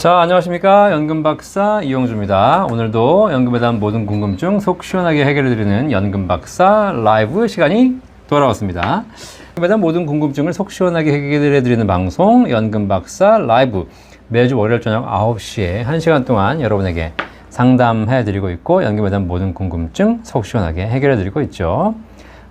자, 안녕하십니까. 연금박사 이용주입니다. 오늘도 연금에 대한 모든 궁금증 속 시원하게 해결해드리는 연금박사 라이브 시간이 돌아왔습니다. 연금에 대한 모든 궁금증을 속 시원하게 해결해드리는 방송 연금박사 라이브, 매주 월요일 저녁 9시에 1시간 동안 여러분에게 상담해드리고 있고, 연금에 대한 모든 궁금증 속 시원하게 해결해드리고 있죠.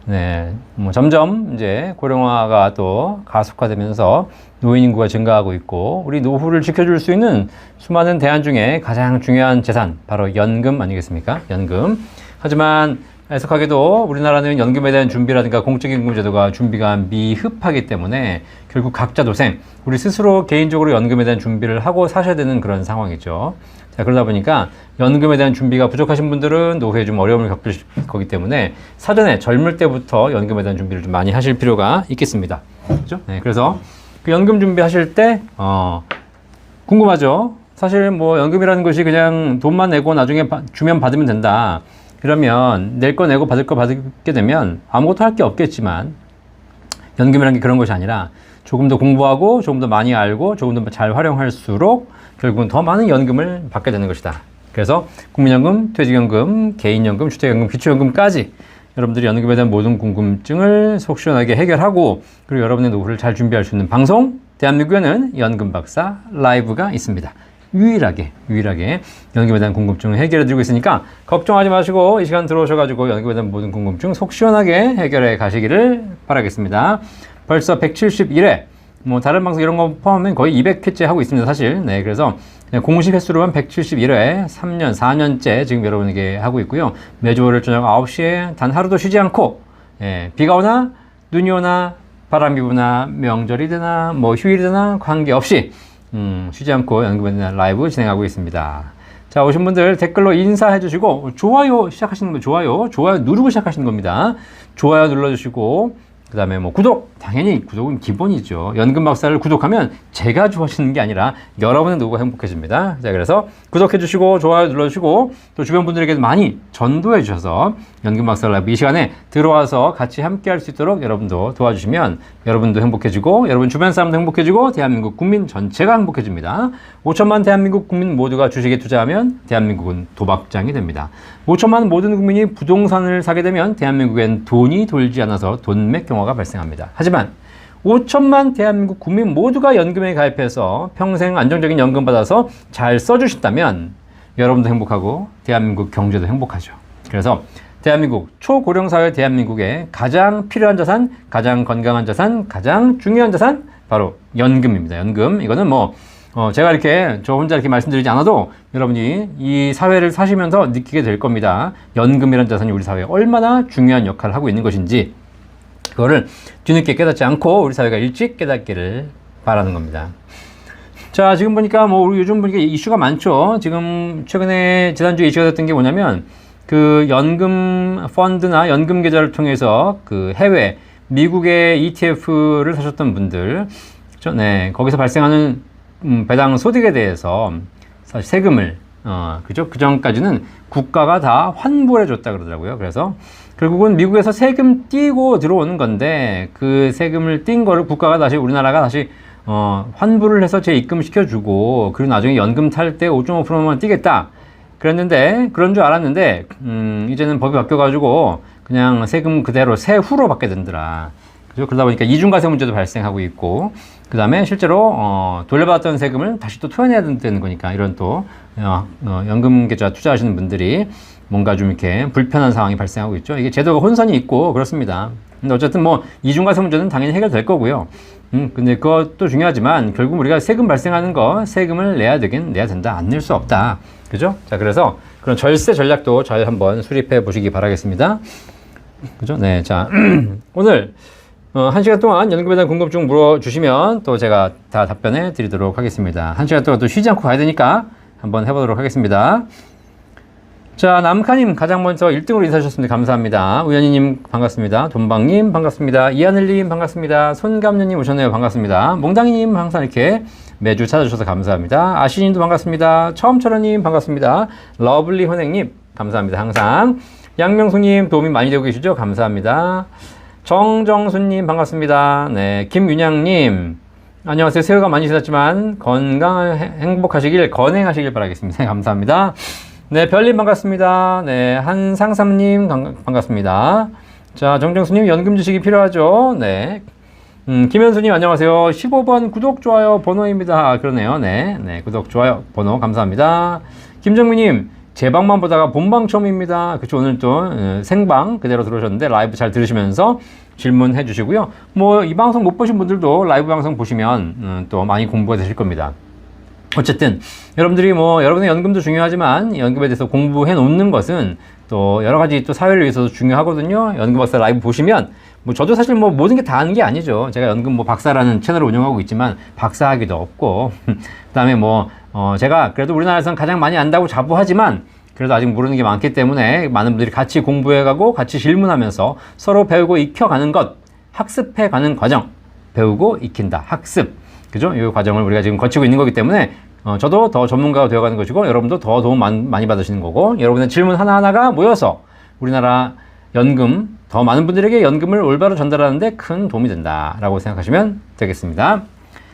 네, 점점 이제 고령화가 또 가속화되면서 노인 인구가 증가하고 있고, 우리 노후를 지켜줄 수 있는 수많은 대안 중에 가장 중요한 재산, 바로 연금 아니겠습니까? 연금. 하지만 애석하게도 우리나라는 연금에 대한 준비라든가 공적임금 제도가 준비가 미흡하기 때문에 결국 각자 도생, 우리 스스로 개인적으로 연금에 대한 준비를 하고 사셔야 되는 그런 상황이죠. 자, 그러다 보니까 연금에 대한 준비가 부족하신 분들은 노후에 좀 어려움을 겪을 거기 때문에 사전에 젊을 때부터 연금에 대한 준비를 좀 많이 하실 필요가 있겠습니다. 그죠? 네, 그래서 그 연금 준비하실 때, 궁금하죠? 사실 뭐 연금이라는 것이 그냥 돈만 내고 나중에 주면 받으면 된다. 그러면 낼 거 내고 받을 거 받게 되면 아무것도 할 게 없겠지만, 연금이라는 게 그런 것이 아니라 조금 더 공부하고 조금 더 많이 알고 조금 더 잘 활용할수록 결국은 더 많은 연금을 받게 되는 것이다. 그래서 국민연금, 퇴직연금, 개인연금, 주택연금, 기초연금까지 여러분들이 연금에 대한 모든 궁금증을 속 시원하게 해결하고, 그리고 여러분의 노후를 잘 준비할 수 있는 방송, 대한민국에는 연금박사 라이브가 있습니다. 유일하게 연금에 대한 궁금증을 해결해 드리고 있으니까 걱정하지 마시고 이 시간 들어오셔가지고 연금에 대한 모든 궁금증 속 시원하게 해결해 가시기를 바라겠습니다. 벌써 171회, 뭐 다른 방송 이런 거 포함하면 거의 200회째 하고 있습니다, 사실. 네, 그래서 공식 횟수로만 171회, 3년, 4년째 지금 여러분에게 하고 있고요. 매주 월요일 저녁 9시에 단 하루도 쉬지 않고, 비가 오나 눈이 오나 바람이 부나 명절이 되나 뭐 휴일이 되나 관계없이 쉬지 않고 연금에 대한 라이브 진행하고 있습니다. 자, 오신 분들 댓글로 인사해 주시고, 좋아요 시작하시는 분 좋아요 누르고 시작하시는 겁니다. 좋아요 눌러주시고, 그 다음에 뭐 구독, 당연히 구독은 기본이죠. 연금 박사를 구독하면 제가 좋아지는 게 아니라 여러분의 노후가 행복해집니다. 자, 그래서 구독해 주시고 좋아요 눌러주시고, 또 주변 분들에게 많이 전도해 주셔서 연금 박사 라이브 이 시간에 들어와서 같이 함께 할 수 있도록 여러분도 도와주시면 여러분도 행복해지고, 여러분 주변 사람도 행복해지고, 대한민국 국민 전체가 행복해집니다. 5천만 대한민국 국민 모두가 주식에 투자하면 대한민국은 도박장이 됩니다. 5천만 모든 국민이 부동산을 사게 되면 대한민국엔 돈이 돌지 않아서 돈맥 경화가 발생합니다. 하지만 5천만 대한민국 국민 모두가 연금에 가입해서 평생 안정적인 연금 받아서 잘 써주신다면 여러분도 행복하고 대한민국 경제도 행복하죠. 그래서 대한민국, 초고령사회 대한민국에 가장 필요한 자산, 가장 건강한 자산, 가장 중요한 자산, 바로 연금입니다. 연금. 이거는 뭐 제가 이렇게 저 혼자 이렇게 말씀드리지 않아도 여러분이 이 사회를 사시면서 느끼게 될 겁니다. 연금이라는 자산이 우리 사회에 얼마나 중요한 역할을 하고 있는 것인지, 그거를 뒤늦게 깨닫지 않고 우리 사회가 일찍 깨닫기를 바라는 겁니다. 자, 지금 보니까 뭐 우리 요즘 보니까 이슈가 많죠. 지금 최근에 지난주에 이슈가 됐던 게 뭐냐면, 그 연금 펀드나 연금 계좌를 통해서 그 해외 미국의 ETF를 사셨던 분들, 네, 거기서 발생하는 배당 소득에 대해서 사실 세금을 그죠? 그 전까지는 국가가 다 환불해 줬다 그러더라고요. 그래서 결국은 미국에서 세금 띄고 들어오는 건데, 그 세금을 띈 거를 국가가 다시, 우리나라가 다시 환불을 해서 재입금시켜주고, 그리고 나중에 연금 탈 때 5.5%만 띄겠다 그랬는데, 그런 줄 알았는데 이제는 법이 바뀌어가지고 그냥 세금 그대로 세후로 받게 된더라. 그죠? 그러다 보니까 이중과세 문제도 발생하고 있고, 그 다음에 실제로 돌려받았던 세금을 다시 또 토해내야 되는 거니까, 이런 또 연금 계좌 투자하시는 분들이 뭔가 좀 이렇게 불편한 상황이 발생하고 있죠. 이게 제도가 혼선이 있고 그렇습니다. 근데 어쨌든 뭐 이중과세 문제는 당연히 해결될 거고요. 근데 그것도 중요하지만 결국 우리가 세금 발생하는 거, 세금을 내야 되긴 내야 된다. 안 낼 수 없다. 그죠? 자, 그래서 그런 절세 전략도 잘 한번 수립해 보시기 바라겠습니다. 그죠? 네. 자, 오늘 1시간 동안 연금에 대한 궁금증 물어주시면 또 제가 다 답변해 드리도록 하겠습니다. 1시간 동안 또 쉬지 않고 가야 되니까 한번 해보도록 하겠습니다. 자, 남카님 가장 먼저 1등으로 인사하셨습니다. 감사합니다. 우연희님 반갑습니다. 돈방님 반갑습니다. 이하늘님 반갑습니다. 손감녀님 오셨네요. 반갑습니다. 몽당이님 항상 이렇게 매주 찾아주셔서 감사합니다. 아시님도 반갑습니다. 처음처럼님 반갑습니다. 러블리 헌행님 감사합니다. 항상. 양명수님 도움이 많이 되고 계시죠? 감사합니다. 정정수님 반갑습니다. 네, 김윤양님 안녕하세요. 새해가 많이 지났지만 행복하시길, 건행하시길 바라겠습니다. 감사합니다. 네, 별님 반갑습니다. 네, 한상삼님 반갑습니다. 자, 정정수님 연금 주식이 필요하죠? 네. 김현수님 안녕하세요. 15번 구독, 좋아요 번호입니다. 그러네요. 네, 네, 구독, 좋아요 번호 감사합니다. 김정민님 제 방만 보다가 본방 처음입니다. 그쵸, 오늘 또 생방 그대로 들어오셨는데 라이브 잘 들으시면서 질문해 주시고요. 뭐 이 방송 못 보신 분들도 라이브 방송 보시면 또 많이 공부가 되실 겁니다. 어쨌든 여러분들이 뭐 여러분의 연금도 중요하지만 연금에 대해서 공부해 놓는 것은 또 여러 가지 또 사회를 위해서도 중요하거든요. 연금 박사 라이브 보시면 뭐 저도 사실 뭐 모든 게 다 아는 게 아니죠. 제가 연금 뭐 박사라는 채널을 운영하고 있지만 박사학위도 없고 그다음에 뭐 제가 그래도 우리나라에서는 가장 많이 안다고 자부하지만 그래도 아직 모르는 게 많기 때문에 많은 분들이 같이 공부해가고 같이 질문하면서 서로 배우고 익혀가는 것, 학습해가는 과정, 배우고 익힌다, 학습, 그죠? 이 과정을 우리가 지금 거치고 있는 거기 때문에 저도 더 전문가가 되어가는 것이고 여러분도 더 도움 많이 받으시는 거고 여러분의 질문 하나하나가 모여서 우리나라 연금, 더 많은 분들에게 연금을 올바로 전달하는 데 큰 도움이 된다라고 생각하시면 되겠습니다.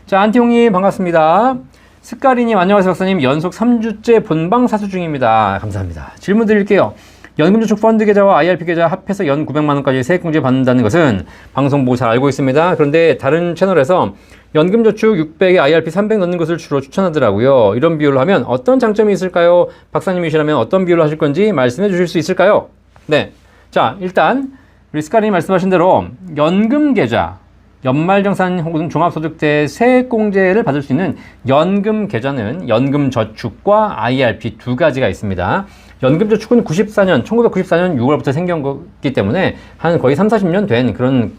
자, 안티홍님 반갑습니다. 스카리님 안녕하세요 박사님. 연속 3주째 본방 사수 중입니다. 감사합니다. 질문 드릴게요. 연금저축 펀드 계좌와 IRP 계좌 합해서 연 900만원까지 세액공제 받는다는 것은 방송 보고 잘 알고 있습니다. 그런데 다른 채널에서 연금저축 600에 IRP 300 넣는 것을 주로 추천하더라고요. 이런 비율로 하면 어떤 장점이 있을까요? 박사님이시라면 어떤 비율로 하실 건지 말씀해 주실 수 있을까요? 네. 자, 일단 우리 스카리님 말씀하신 대로 연금 계좌, 연말정산 혹은 종합소득세 세액공제를 받을 수 있는 연금 계좌는 연금저축과 IRP 두 가지가 있습니다. 연금저축은 1994년 6월부터 생긴 거기 때문에 한 거의 30-40년 된 그런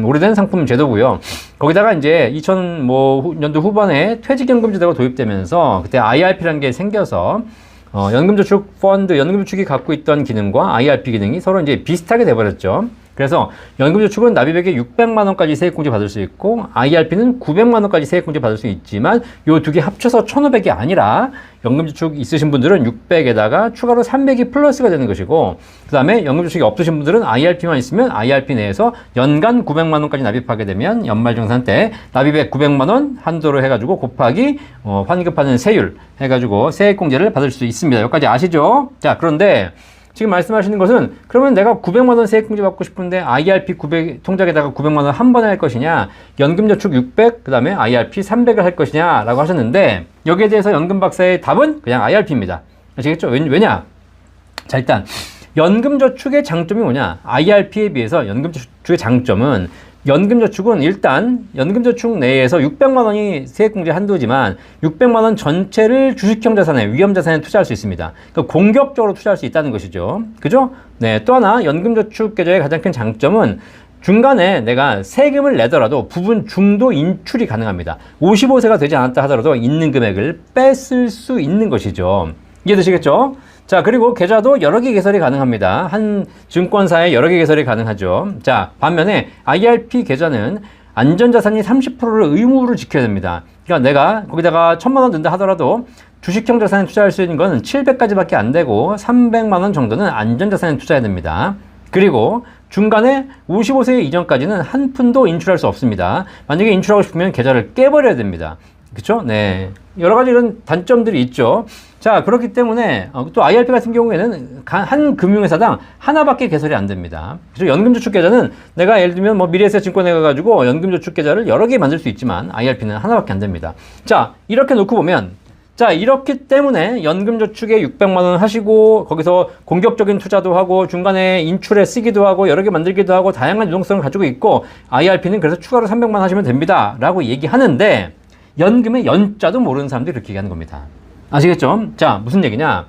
오래된 상품 제도고요. 거기다가 이제 2000년도 후반에 퇴직연금 제도가 도입되면서 그때 IRP라는 게 생겨서 연금저축 펀드, 연금저축이 갖고 있던 기능과 IRP 기능이 서로 이제 비슷하게 돼버렸죠. 그래서 연금저축은 납입액의 600만원까지 세액공제 받을 수 있고 IRP는 900만원까지 세액공제 받을 수 있지만 요 두 개 합쳐서 1,500이 아니라 연금저축 있으신 분들은 600에다가 추가로 300이 플러스가 되는 것이고 그 다음에 연금저축이 없으신 분들은 IRP만 있으면 IRP 내에서 연간 900만원까지 납입하게 되면 연말정산 때 납입액 900만원 한도로 해가지고 곱하기 환급하는 세율 해가지고 세액공제를 받을 수 있습니다. 여기까지 아시죠? 자, 그런데 지금 말씀하시는 것은 그러면 내가 900만원 세액공제 받고 싶은데 IRP 900 통장에다가 900만원 한 번에 할 것이냐, 연금저축 600 그 다음에 IRP 300을 할 것이냐 라고 하셨는데 여기에 대해서 연금박사의 답은 그냥 IRP입니다. 아시겠죠? 왜냐? 자, 일단 연금저축의 장점이 뭐냐, IRP에 비해서 연금저축의 장점은 연금저축은 일단 연금저축 내에서 600만원이 세액공제 한도지만 600만원 전체를 주식형 자산에, 위험자산에 투자할 수 있습니다. 그러니까 공격적으로 투자할 수 있다는 것이죠. 그죠? 네. 또 하나 연금저축 계좌의 가장 큰 장점은 중간에 내가 세금을 내더라도 부분 중도 인출이 가능합니다. 55세가 되지 않았다 하더라도 있는 금액을 뺐을 수 있는 것이죠. 이해되시겠죠? 자, 그리고 계좌도 여러 개 개설이 가능합니다. 한 증권사에 여러 개 개설이 가능하죠. 자, 반면에 IRP 계좌는 안전자산이 30%를 의무로 지켜야 됩니다. 그러니까 내가 거기다가 1,000만원 든다 하더라도 주식형 자산에 투자할 수 있는 건 700까지밖에 안 되고 300만원 정도는 안전자산에 투자해야 됩니다. 그리고 중간에 55세 이전까지는 한 푼도 인출할 수 없습니다. 만약에 인출하고 싶으면 계좌를 깨버려야 됩니다. 그쵸? 네. 여러 가지 이런 단점들이 있죠. 자, 그렇기 때문에 또 IRP 같은 경우에는 한 금융회사당 하나밖에 개설이 안 됩니다. 그래서 연금저축 계좌는 내가 예를 들면 뭐 미래에셋증권에 가가지고 연금저축 계좌를 여러 개 만들 수 있지만 IRP는 하나밖에 안 됩니다. 자, 이렇게 놓고 보면 자, 이렇기 때문에 연금저축에 600만원 하시고 거기서 공격적인 투자도 하고 중간에 인출에 쓰기도 하고 여러 개 만들기도 하고 다양한 유동성을 가지고 있고 IRP는 그래서 추가로 300만 하시면 됩니다 라고 얘기하는데 연금의 연자도 모르는 사람들이 그렇게 얘기하는 겁니다. 아시겠죠? 자, 무슨 얘기냐?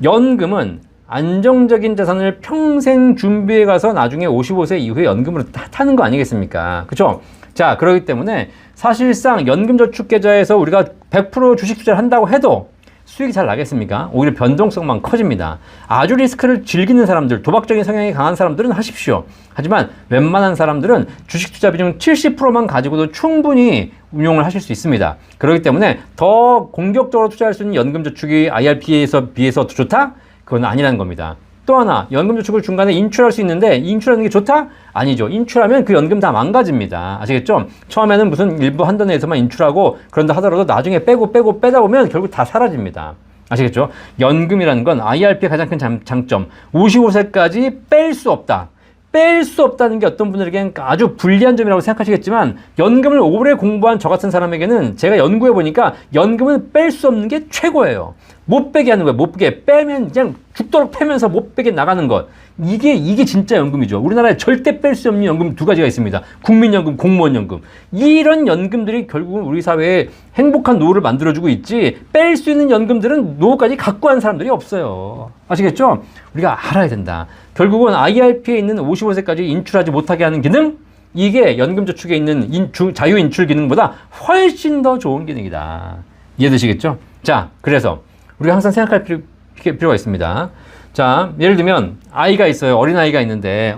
연금은 안정적인 자산을 평생 준비해 가서 나중에 55세 이후에 연금으로 타는 거 아니겠습니까? 그쵸? 자, 그렇기 때문에 사실상 연금저축계좌에서 우리가 100% 주식 투자를 한다고 해도 수익이 잘 나겠습니까? 오히려 변동성만 커집니다. 아주 리스크를 즐기는 사람들, 도박적인 성향이 강한 사람들은 하십시오. 하지만 웬만한 사람들은 주식 투자 비중 70%만 가지고도 충분히 운용을 하실 수 있습니다. 그렇기 때문에 더 공격적으로 투자할 수 있는 연금저축이 IRP에 비해서 더 좋다? 그건 아니라는 겁니다. 또 하나, 연금저축을 중간에 인출할 수 있는데 인출하는 게 좋다? 아니죠. 인출하면 그 연금 다 망가집니다. 아시겠죠? 처음에는 무슨 일부 한도내에서만 인출하고 그런다 하더라도 나중에 빼고 빼다 보면 결국 다 사라집니다. 아시겠죠? 연금이라는 건 IRP의 가장 큰 장점, 55세까지 뺄 수 없다. 뺄 수 없다는 게 어떤 분들에게는 아주 불리한 점이라고 생각하시겠지만, 연금을 오래 공부한 저 같은 사람에게는 제가 연구해 보니까 연금은 뺄 수 없는 게 최고예요. 못 빼게 하는 거예요. 못 빼게. 빼면 그냥 죽도록 패면서 못 빼게 나가는 것. 이게 진짜 연금이죠. 우리나라에 절대 뺄 수 없는 연금 두 가지가 있습니다. 국민연금, 공무원연금. 이런 연금들이 결국은 우리 사회에 행복한 노후를 만들어주고 있지, 뺄 수 있는 연금들은 노후까지 갖고 한 사람들이 없어요. 아시겠죠? 우리가 알아야 된다. 결국은 IRP에 있는 55세까지 인출하지 못하게 하는 기능, 이게 연금저축에 있는 자유인출 기능보다 훨씬 더 좋은 기능이다. 이해되시겠죠? 자, 그래서 우리가 항상 생각할 필요가 있습니다. 자, 예를 들면 아이가 있어요. 어린아이가 있는데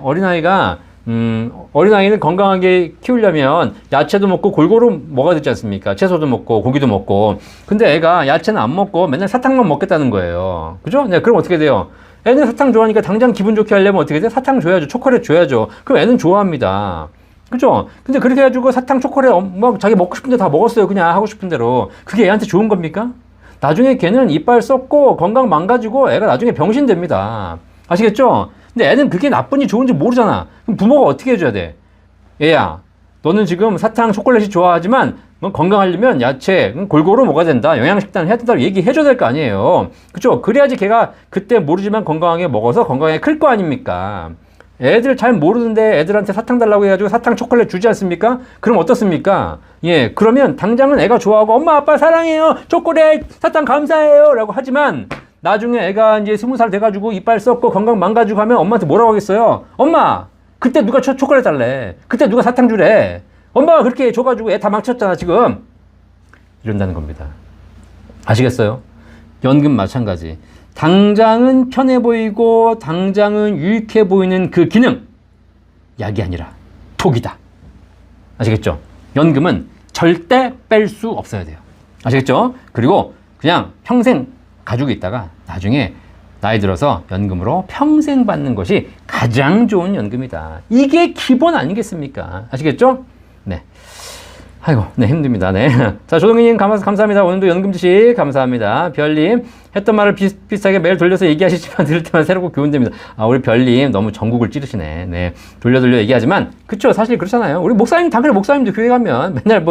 어린아이는 건강하게 키우려면 야채도 먹고 골고루 먹어야 되지 않습니까? 채소도 먹고 고기도 먹고. 근데 애가 야채는 안 먹고 맨날 사탕만 먹겠다는 거예요. 그죠? 네, 그럼 어떻게 돼요? 애는 사탕 좋아하니까 당장 기분 좋게 하려면 어떻게 돼? 사탕 줘야죠. 초콜릿 줘야죠. 그럼 애는 좋아합니다. 그죠? 근데 그렇게 해가지고 사탕, 초콜릿 막 자기 먹고 싶은데 다 먹었어요. 그냥 하고 싶은 대로. 그게 애한테 좋은 겁니까? 나중에 걔는 이빨 썩고 건강 망가지고 애가 나중에 병신 됩니다. 아시겠죠? 근데 애는 그게 나쁜지 좋은지 모르잖아. 그럼 부모가 어떻게 해줘야 돼? 얘야, 너는 지금 사탕, 초콜릿이 좋아하지만 넌 건강하려면 야채 골고루 먹어야 된다. 영양식단 해야 된다고 얘기해줘야 될 거 아니에요. 그죠? 그래야지 걔가 그때 모르지만 건강하게 먹어서 건강하게 클 거 아닙니까? 애들 잘 모르는데 애들한테 사탕 달라고 해가지고 사탕, 초콜릿 주지 않습니까? 그럼 어떻습니까? 예, 그러면 당장은 애가 좋아하고 엄마, 아빠 사랑해요. 초콜릿, 사탕 감사해요. 라고 하지만 나중에 애가 이제 20살 돼가지고 이빨 썩고 건강 망가지고 하면 엄마한테 뭐라고 하겠어요? 엄마, 그때 누가 초콜릿 달래? 그때 누가 사탕 주래? 엄마가 그렇게 줘가지고 애 다 망쳤잖아, 지금. 이런다는 겁니다. 아시겠어요? 연금 마찬가지. 당장은 편해 보이고 당장은 유익해 보이는 그 기능, 약이 아니라 독이다. 아시겠죠? 연금은 절대 뺄 수 없어야 돼요. 아시겠죠? 그리고 그냥 평생 가지고 있다가 나중에 나이 들어서 연금으로 평생 받는 것이 가장 좋은 연금이다. 이게 기본 아니겠습니까? 아시겠죠? 네. 아이고, 네, 힘듭니다. 네. 자, 조동희님 감사합니다. 오늘도 연금 지식 감사합니다. 별님, 했던 말을 비슷하게 매일 돌려서 얘기하시지만 들을 때만 새롭고 교훈됩니다. 아, 우리 별님 너무 전국을 찌르시네. 네. 돌려 얘기하지만, 그쵸. 사실 그렇잖아요. 우리 목사님, 다 그래. 목사님도 교회 가면 맨날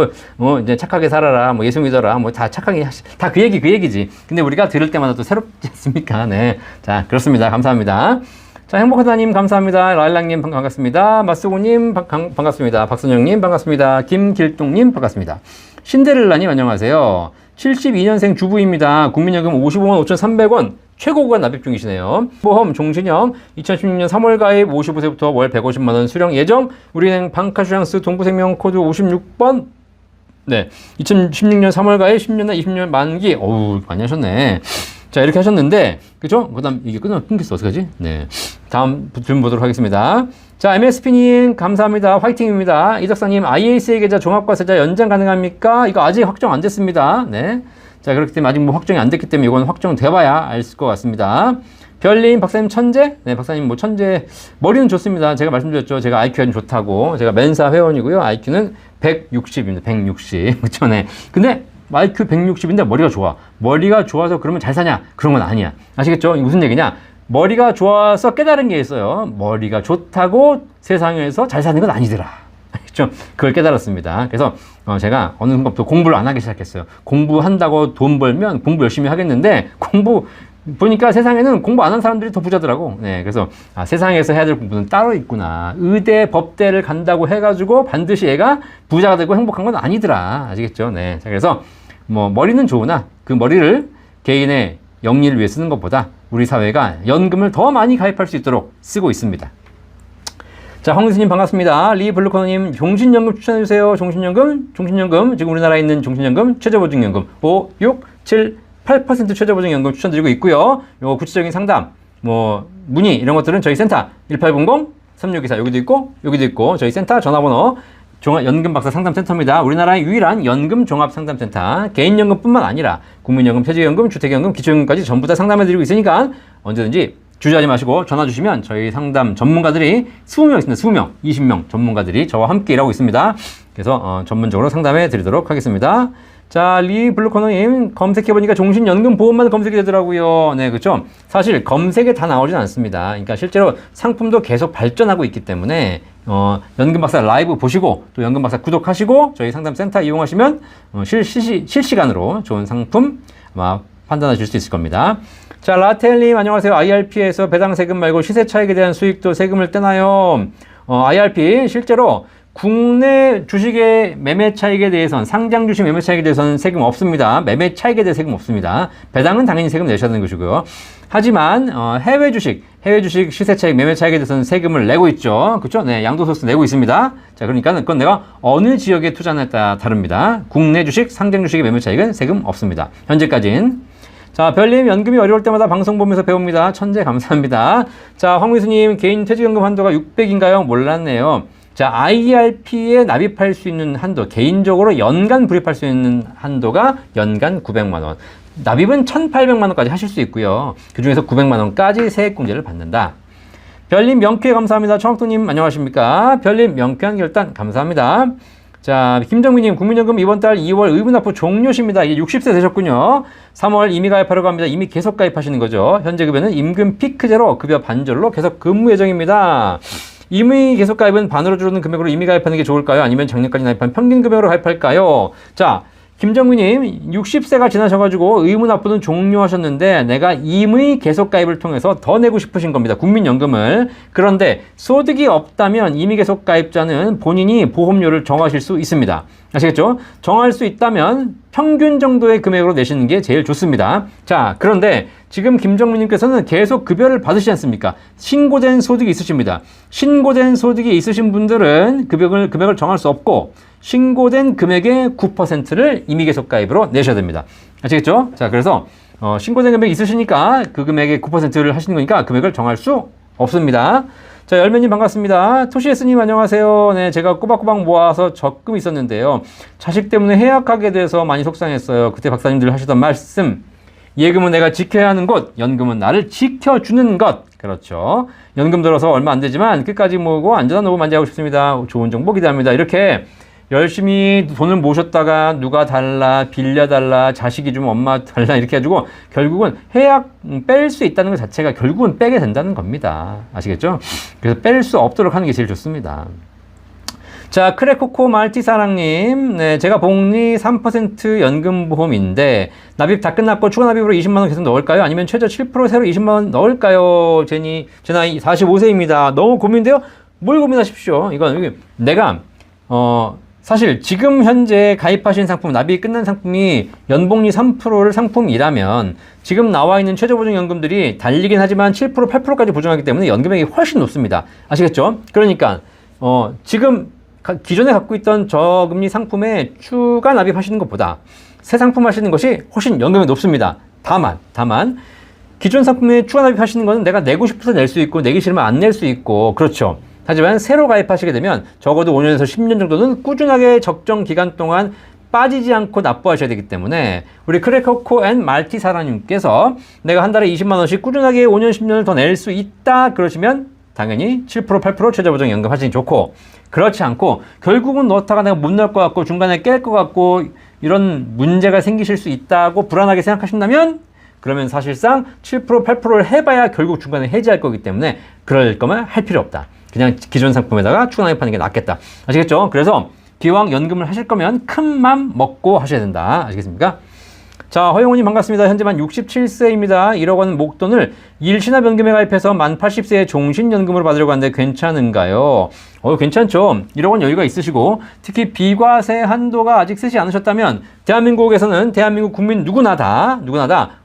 이제 착하게 살아라, 예수 믿어라, 다 착하게, 다 그 얘기지. 근데 우리가 들을 때마다 또 새롭지 않습니까? 네. 자, 그렇습니다. 감사합니다. 자, 행복하다님 감사합니다. 라일락님 반갑습니다. 마스고님 반갑습니다. 박선영님 반갑습니다. 김길동님 반갑습니다. 신데렐라님 안녕하세요. 72년생 주부입니다. 국민연금 55만 5,300원 최고 구간 납입 중이시네요. 보험 종신형 2016년 3월 가입 55세부터 월 150만원 수령 예정. 우리은행 방카슈랑스 동부생명 코드 56번. 네, 2016년 3월 가입 10년에 20년 만기. 어우, 많이 하셨네. 자, 이렇게 하셨는데, 그죠? 그 다음, 이게 끊겼어. 어떡하지? 네. 다음 질문 보도록 하겠습니다. 자, MSP님, 감사합니다. 화이팅입니다. 이덕사님, IACA 계좌 종합과세자 연장 가능합니까? 이거 아직 확정 안 됐습니다. 네. 자, 그렇기 때문에 아직 확정이 안 됐기 때문에 이건 확정돼봐야 알 것 같습니다. 별님, 박사님 천재? 네, 박사님 천재. 머리는 좋습니다. 제가 말씀드렸죠. 제가 IQ는 좋다고. 제가 멘사 회원이고요. IQ는 160입니다. 160. 그쵸, 네. 근데, IQ 160인데 머리가 좋아. 머리가 좋아서 그러면 잘 사냐? 그런 건 아니야. 아시겠죠? 무슨 얘기냐? 머리가 좋아서 깨달은 게 있어요. 머리가 좋다고 세상에서 잘 사는 건 아니더라. 알겠죠? 그걸 깨달았습니다. 그래서 제가 어느 순간부터 공부를 안 하기 시작했어요. 공부한다고 돈 벌면 공부 열심히 하겠는데 보니까 세상에는 공부 안 한 사람들이 더 부자더라고. 네, 그래서 세상에서 해야 될 공부는 따로 있구나. 의대, 법대를 간다고 해가지고 반드시 얘가 부자가 되고 행복한 건 아니더라. 아시겠죠? 네, 자, 그래서 머리는 좋으나 그 머리를 개인의 영리를 위해 쓰는 것보다 우리 사회가 연금을 더 많이 가입할 수 있도록 쓰고 있습니다. 자, 황승님 반갑습니다. 리블루커님 종신연금 추천해주세요. 종신연금 지금 우리나라에 있는 종신연금 최저보증연금 5, 6, 7, 8% 최저보증연금 추천드리고 있고요. 요 구체적인 상담, 문의 이런 것들은 저희 센터 1800-3624 여기도 있고 저희 센터 전화번호 연금박사 상담센터입니다. 우리나라의 유일한 연금 종합상담센터. 개인연금뿐만 아니라 국민연금, 퇴직연금, 주택연금, 기초연금까지 전부 다 상담해드리고 있으니까 언제든지 주저하지 마시고 전화 주시면 저희 상담 전문가들이 20명 있습니다. 20명, 20명 전문가들이 저와 함께 일하고 있습니다. 그래서 전문적으로 상담해 드리도록 하겠습니다. 자, 리블루코너님 검색해보니까 종신연금보험만 검색이 되더라고요. 네, 그렇죠. 사실 검색에 다 나오진 않습니다. 그러니까 실제로 상품도 계속 발전하고 있기 때문에 연금박사 라이브 보시고 또 연금박사 구독하시고 저희 상담센터 이용하시면 실시간으로 좋은 상품 아마 판단하실 수 있을 겁니다. 자, 라텔님 안녕하세요. IRP에서 배당 세금 말고 시세 차익에 대한 수익도 세금을 떼나요? IRP 실제로 국내 주식의 매매 차익에 대해서는 상장 주식 매매 차익에 대해서는 세금 없습니다. 매매 차익에 대해 세금 없습니다. 배당은 당연히 세금 내셔야 되는 것이고요. 하지만 해외 주식 시세 차익 매매 차익에 대해서는 세금을 내고 있죠. 그렇죠? 네, 양도소득세 내고 있습니다. 자, 그러니까 그건 내가 어느 지역에 투자하느냐에 따라 다릅니다. 국내 주식, 상장 주식의 매매 차익은 세금 없습니다. 현재까지는. 자, 별님 연금이 어려울 때마다 방송 보면서 배웁니다. 천재 감사합니다. 자, 황미수님 개인 퇴직연금 한도가 600인가요? 몰랐네요. 자, IRP에 납입할 수 있는 한도, 개인적으로 연간 불입할 수 있는 한도가 연간 900만 원. 납입은 1,800만 원까지 하실 수 있고요. 그 중에서 900만 원까지 세액공제를 받는다. 별님 명쾌 감사합니다. 청학도님 안녕하십니까? 별님 명쾌한 결단 감사합니다. 자, 김정민님 국민연금 이번 달 2월 의무납부 종료십니다. 이제 60세 되셨군요. 3월 이미 가입하려고 합니다. 이미 계속 가입하시는 거죠. 현재 급여는 임금 피크제로 급여 반절로 계속 근무 예정입니다. 임의 계속 가입은 반으로 줄어든 금액으로 이미 가입하는 게 좋을까요? 아니면 작년까지 가입한 평균 금액으로 가입할까요? 자, 김정민님 60세가 지나셔가지고 의무납부는 종료하셨는데 내가 임의 계속 가입을 통해서 더 내고 싶으신 겁니다. 국민연금을. 그런데 소득이 없다면 임의 계속 가입자는 본인이 보험료를 정하실 수 있습니다. 아시겠죠? 정할 수 있다면 평균 정도의 금액으로 내시는 게 제일 좋습니다. 자, 그런데 지금 김정민님께서는 계속 급여를 받으시지 않습니까? 신고된 소득이 있으십니다. 신고된 소득이 있으신 분들은 금액을 정할 수 없고 신고된 금액의 9%를 임의계속가입으로 내셔야 됩니다. 아시겠죠? 자, 그래서 신고된 금액이 있으시니까 그 금액의 9%를 하시는 거니까 금액을 정할 수 없습니다. 자, 열매님 반갑습니다. 토시에스님 안녕하세요. 네, 제가 꼬박꼬박 모아서 적금 있었는데요. 자식 때문에 해약하게 돼서 많이 속상했어요. 그때 박사님들 하시던 말씀. 예금은 내가 지켜야 하는 곳, 연금은 나를 지켜주는 것. 그렇죠. 연금 들어서 얼마 안 되지만 끝까지 모으고 안전한 노후 만지하고 싶습니다. 좋은 정보 기대합니다. 이렇게 열심히 돈을 모셨다가 누가 달라, 빌려달라, 자식이 좀 엄마 달라 이렇게 해가지고 결국은 해약 뺄 수 있다는 것 자체가 결국은 빼게 된다는 겁니다. 아시겠죠? 그래서 뺄 수 없도록 하는 게 제일 좋습니다. 자, 크래코코 말티사랑님. 네, 제가 복리 3% 연금보험인데 납입 다 끝났고 추가 납입으로 20만 원 계속 넣을까요? 아니면 최저 7% 새로 20만 원 넣을까요? 제 나이 45세입니다. 너무 고민돼요? 뭘 고민하십시오. 이건 내가 사실 지금 현재 가입하신 상품, 납입이 끝난 상품이 연복리 3%를 상품이라면 지금 나와 있는 최저보증연금들이 달리긴 하지만 7%, 8%까지 보증하기 때문에 연금액이 훨씬 높습니다. 아시겠죠? 그러니까 지금 기존에 갖고 있던 저금리 상품에 추가 납입하시는 것보다 새 상품 하시는 것이 훨씬 연금이 높습니다. 다만 기존 상품에 추가 납입하시는 것은 내가 내고 싶어서 낼 수 있고 내기 싫으면 안 낼 수 있고 그렇죠. 하지만 새로 가입하시게 되면 적어도 5년에서 10년 정도는 꾸준하게 적정 기간 동안 빠지지 않고 납부하셔야 되기 때문에 우리 크래커코 앤 말티사라님께서 내가 한 달에 20만 원씩 꾸준하게 5년, 10년을 더 낼 수 있다 그러시면 당연히 7%, 8% 최저보증연금 하시니 좋고 그렇지 않고 결국은 넣다가 내가 못 넣을 것 같고 중간에 깰 것 같고 이런 문제가 생기실 수 있다고 불안하게 생각하신다면 그러면 사실상 7%, 8%를 해봐야 결국 중간에 해지할 거기 때문에 그럴 거면 할 필요 없다. 그냥 기존 상품에다가 추가 납입하는 게 낫겠다. 아시겠죠? 그래서 기왕 연금을 하실 거면 큰 맘 먹고 하셔야 된다. 아시겠습니까? 자, 허영훈님 반갑습니다. 현재만 67세입니다. 1억 원 목돈을 일시납연금에 가입해서 만 80세에 종신연금으로 받으려고 하는데 괜찮은가요? 괜찮죠. 1억 원 여유가 있으시고 특히 비과세 한도가 아직 쓰지 않으셨다면 대한민국에서는 대한민국 국민 누구나 다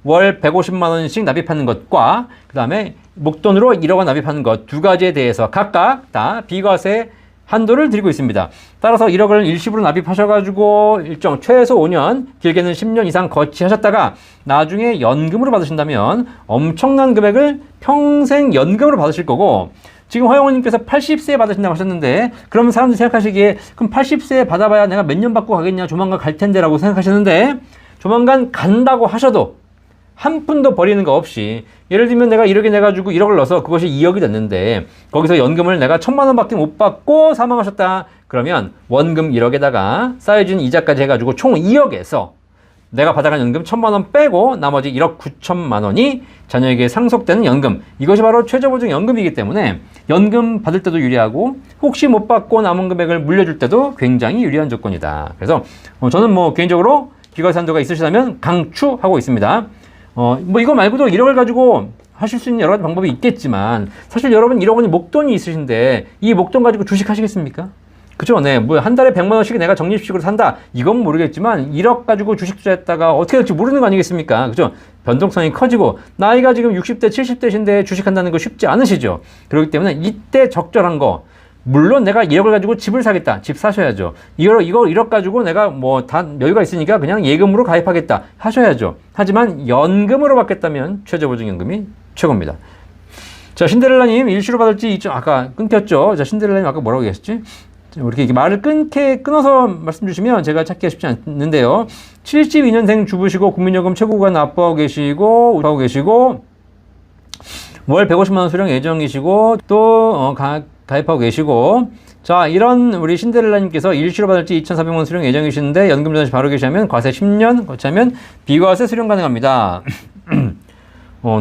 월 150만 원씩 납입하는 것과 그 다음에 목돈으로 1억 원 납입하는 것 두 가지에 대해서 각각 다 비과세 한도를 드리고 있습니다. 따라서 1억을 일시불로 납입하셔가지고 일정 최소 5년, 길게는 10년 이상 거치하셨다가 나중에 연금으로 받으신다면 엄청난 금액을 평생 연금으로 받으실 거고 지금 허영호님께서 80세에 받으신다고 하셨는데 그러면 사람들이 생각하시기에 그럼 80세에 받아봐야 내가 몇 년 받고 가겠냐 조만간 갈 텐데 라고 생각하시는데 조만간 간다고 하셔도 한 푼도 버리는 거 없이, 예를 들면 내가 1억이 내가지고 1억을 넣어서 그것이 2억이 됐는데 거기서 연금을 내가 1,000만 원밖에 못 받고 사망하셨다. 그러면 원금 1억에다가 쌓여진 이자까지 해가지고 총 2억에서 내가 받아간 연금 1,000만 원 빼고 나머지 1억 9천만 원이 자녀에게 상속되는 연금, 이것이 바로 최저보증 연금이기 때문에 연금 받을 때도 유리하고 혹시 못 받고 남은 금액을 물려줄 때도 굉장히 유리한 조건이다. 그래서 저는 뭐 개인적으로 비과세 한도가 있으시다면 강추하고 있습니다. 뭐 이거 말고도 1억을 가지고 하실 수 있는 여러 가지 방법이 있겠지만 사실 여러분 1억 원이 목돈이 있으신데 이 목돈 가지고 주식 하시겠습니까? 그죠? 네. 뭐 한 달에 100만 원씩 내가 적립식으로 산다. 이건 모르겠지만 1억 가지고 주식 투자했다가 어떻게 될지 모르는 거 아니겠습니까? 그죠? 변동성이 커지고 나이가 지금 60대, 70대신데 주식한다는 거 쉽지 않으시죠? 그렇기 때문에 이때 적절한 거, 물론 내가 1억을 가지고 집을 사겠다. 집 사셔야죠. 이거 1억 가지고 내가 뭐 다 여유가 있으니까 그냥 예금으로 가입하겠다. 하셔야죠. 하지만 연금으로 받겠다면 최저보증연금이 최고입니다. 자, 신데렐라님 일시로 받을지 아까 끊겼죠? 자, 신데렐라님 아까 뭐라고 계셨지? 이렇게 말을 끊어서 말씀 주시면 제가 찾기가 쉽지 않는데요. 72년생 주부시고 국민연금 최고가 납부하고 계시고 월 150만 원 수령 예정이시고 또 가입하고 계시고, 자, 이런 우리 신데렐라님께서 일시로 받을지 2,400만 수령 예정이신데 연금 전환시 바로 계시면 과세 10년 거치하면 비과세 수령 가능합니다.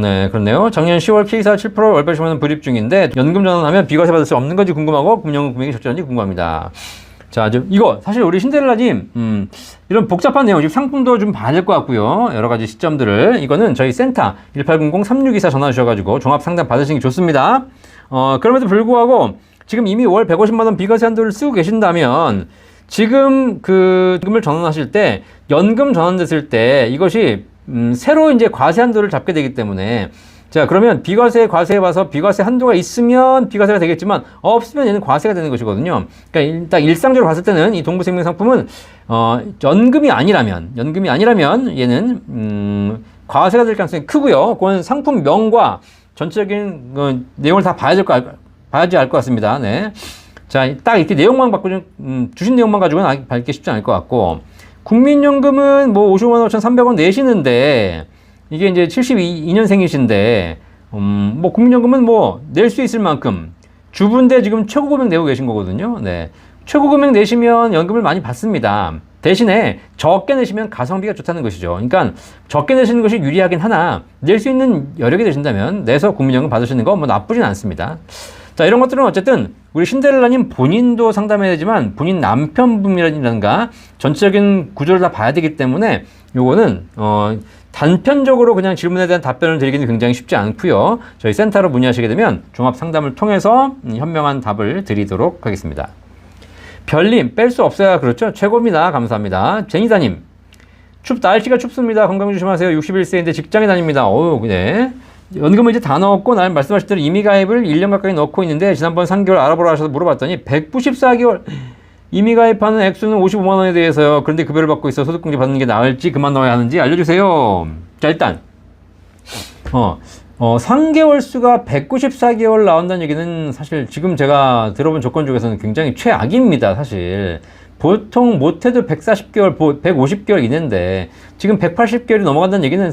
네, 그렇네요. 작년 10월 K사 7% 월 150만 원 불입 중인데 연금 전환하면 비과세 받을 수 없는 건지 궁금하고 국민연금 금액이 적절한지 궁금합니다. 자, 이거 사실 우리 신데렐라님 이런 복잡한 내용, 지금 상품도 좀 봐야 될 것 같고요. 여러 가지 시점들을, 이거는 저희 센터 1800-3624 전화 주셔가지고 종합 상담 받으시는 게 좋습니다. 그럼에도 불구하고 지금 이미 월 150만 원 비과세 한도를 쓰고 계신다면 지금 그 연금을 전환하실 때, 연금 전환됐을 때 이것이 새로 이제 과세 한도를 잡게 되기 때문에, 자, 그러면 비과세 과세해 봐서 비과세 한도가 있으면 비과세가 되겠지만 없으면 얘는 과세가 되는 것이거든요. 그러니까 일단 일상적으로 봤을 때는 이 동부생명 상품은 연금이 아니라면 얘는 과세가 될 가능성이 크고요. 그건 상품명과 전체적인 내용을 다 봐야지 알 것 같습니다. 네. 자, 딱 이렇게 내용만 주신 내용만 가지고는 밝기 쉽지 않을 것 같고, 국민연금은 뭐 55만 5,300원 내시는데 이게 이제 72년생이신데 뭐 국민연금은 뭐 낼 수 있을 만큼 주부인데 지금 최고 금액 내고 계신 거거든요. 네. 최고 금액 내시면 연금을 많이 받습니다. 대신에 적게 내시면 가성비가 좋다는 것이죠. 그러니까 적게 내시는 것이 유리하긴 하나 낼 수 있는 여력이 되신다면 내서 국민연금 받으시는 거 뭐 나쁘진 않습니다. 자, 이런 것들은 어쨌든 우리 신데렐라님 본인도 상담해야 되지만 본인 남편분이라든가 전체적인 구조를 다 봐야 되기 때문에 요거는 단편적으로 그냥 질문에 대한 답변을 드리기는 굉장히 쉽지 않고요. 저희 센터로 문의하시게 되면 종합 상담을 통해서 현명한 답을 드리도록 하겠습니다. 별님, 뺄 수 없어야 그렇죠? 최고입니다. 감사합니다. 제니다님, 날씨가 춥습니다. 건강 조심하세요. 61세인데 직장에 다닙니다. 네. 연금을 이제 다 넣었고, 날 말씀하신 대로 임의가입을 1년 가까이 넣고 있는데, 지난번 3개월 알아보러 하셔서 물어봤더니, 194개월 임의가입하는 액수는 55만 원에 대해서요. 그런데 급여를 받고 있어 소득공제 받는 게 나을지, 그만 넣어야 하는지 알려주세요. 자, 일단, 3개월 수가 194개월 나온다는 얘기는 사실 지금 제가 들어본 조건 중에서는 굉장히 최악입니다, 사실. 보통 못해도 140개월, 150개월 이내인데 지금 180개월이 넘어간다는 얘기는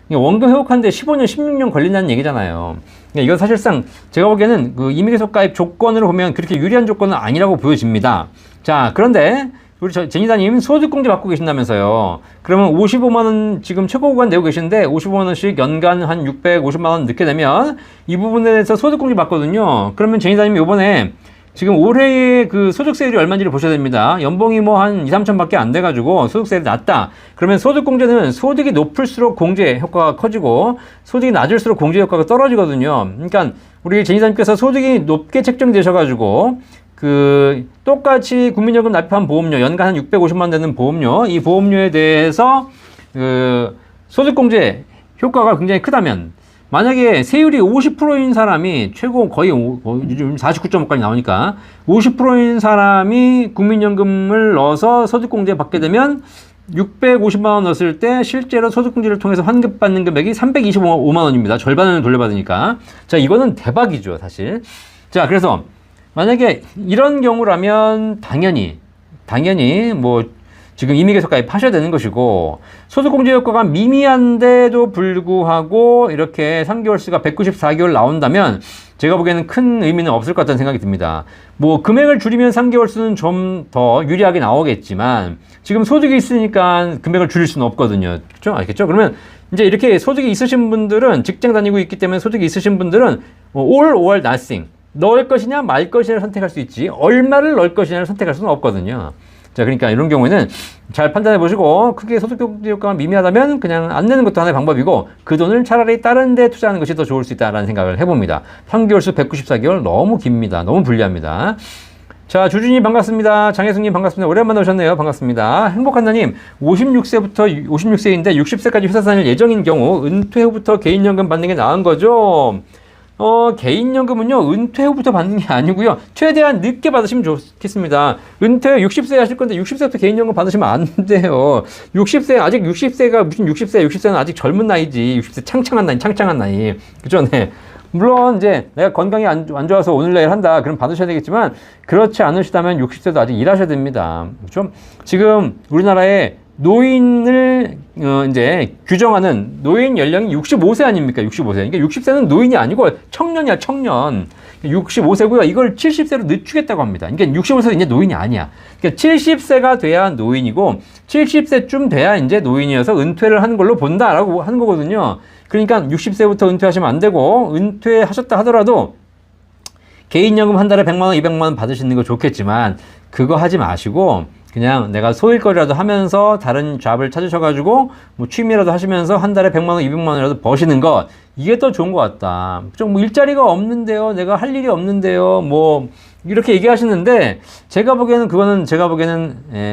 원금 회복하는데 15년, 16년 걸린다는 얘기잖아요. 이건 사실상 제가 보기에는 그 임의계속 가입 조건으로 보면 그렇게 유리한 조건은 아니라고 보여집니다. 자, 그런데 우리 제니다님 소득공제 받고 계신다면서요. 그러면 55만원 지금 최고 구간 내고 계신데 55만원씩 연간 한 650만원 넣게 되면 이 부분에 대해서 소득공제 받거든요. 그러면 제니다님이 요번에 지금 올해의 그 소득세율이 얼마인지를 보셔야 됩니다. 연봉이 뭐 한 2, 3천 밖에 안 돼가지고 소득세율이 낮다. 그러면 소득공제는 소득이 높을수록 공제 효과가 커지고 소득이 낮을수록 공제 효과가 떨어지거든요. 그러니까 우리 제니사님께서 소득이 높게 책정이 되셔가지고 그 똑같이 국민연금 납입한 보험료 연간 한 650만 되는 보험료, 이 보험료에 대해서 그 소득공제 효과가 굉장히 크다면, 만약에 세율이 50%인 사람이 최고 거의 요즘 49.5까지 나오니까 50%인 사람이 국민연금을 넣어서 소득공제 받게 되면 650만 원 넣었을 때 실제로 소득공제를 통해서 환급받는 금액이 325만 원입니다. 절반을 돌려받으니까. 자, 이거는 대박이죠, 사실. 자, 그래서 만약에 이런 경우라면 당연히 뭐 지금 이미 계속 가입하셔야 되는 것이고, 소득공제 효과가 미미한데도 불구하고 이렇게 3개월 수가 194개월 나온다면 제가 보기에는 큰 의미는 없을 것 같다는 생각이 듭니다. 뭐 금액을 줄이면 3개월 수는 좀 더 유리하게 나오겠지만 지금 소득이 있으니까 금액을 줄일 수는 없거든요. 그렇죠? 알겠죠? 그러면 이제 이렇게 소득이 있으신 분들은, 직장 다니고 있기 때문에 소득이 있으신 분들은 all or nothing, 넣을 것이냐 말 것이냐를 선택할 수 있지 얼마를 넣을 것이냐를 선택할 수는 없거든요. 자, 그러니까 이런 경우에는 잘 판단해 보시고, 크게 소득공제 효과가 미미하다면 그냥 안 내는 것도 하나의 방법이고, 그 돈을 차라리 다른 데 투자하는 것이 더 좋을 수 있다라는 생각을 해봅니다. 3개월 수 194개월 너무 깁니다. 너무 불리합니다. 자, 주준이 반갑습니다. 장혜숙님 반갑습니다. 오랜만에 오셨네요. 반갑습니다. 행복한나님, 56세인데 60세까지 회사 다닐 예정인 경우 은퇴 후부터 개인연금 받는 게 나은 거죠? 개인연금은요, 은퇴 후부터 받는 게 아니고요, 최대한 늦게 받으시면 좋겠습니다. 은퇴 60세 하실 건데 60세부터 개인연금 받으시면 안 돼요. 60세, 아직 60세가 무슨 60세는 아직 젊은 나이지. 60세 창창한 나이. 그죠? 네. 물론 이제 내가 건강이 안 좋아서 오늘 내일 한다, 그럼 받으셔야 되겠지만, 그렇지 않으시다면 60세도 아직 일하셔야 됩니다. 그렇죠? 지금 우리나라에 노인을 이제 규정하는 노인 연령이 65세 아닙니까? 65세. 그러니까 60세는 노인이 아니고 청년이야, 청년. 65세고요. 이걸 70세로 늦추겠다고 합니다. 그러니까 65세는 이제 노인이 아니야. 그러니까 70세가 돼야 노인이고 70세쯤 돼야 이제 노인이어서 은퇴를 하는 걸로 본다라고 하는 거거든요. 그러니까 60세부터 은퇴하시면 안 되고, 은퇴하셨다 하더라도 개인연금 한 달에 100만 원, 200만 원 받으시는 거 좋겠지만 그거 하지 마시고 그냥 내가 소일거리라도 하면서 다른 잡을 찾으셔가지고 뭐 취미라도 하시면서 한 달에 100만 원, 200만 원이라도 버시는 것, 이게 더 좋은 것 같다. 좀 뭐 일자리가 없는데요, 내가 할 일이 없는데요, 뭐 이렇게 얘기하시는데 제가 보기에는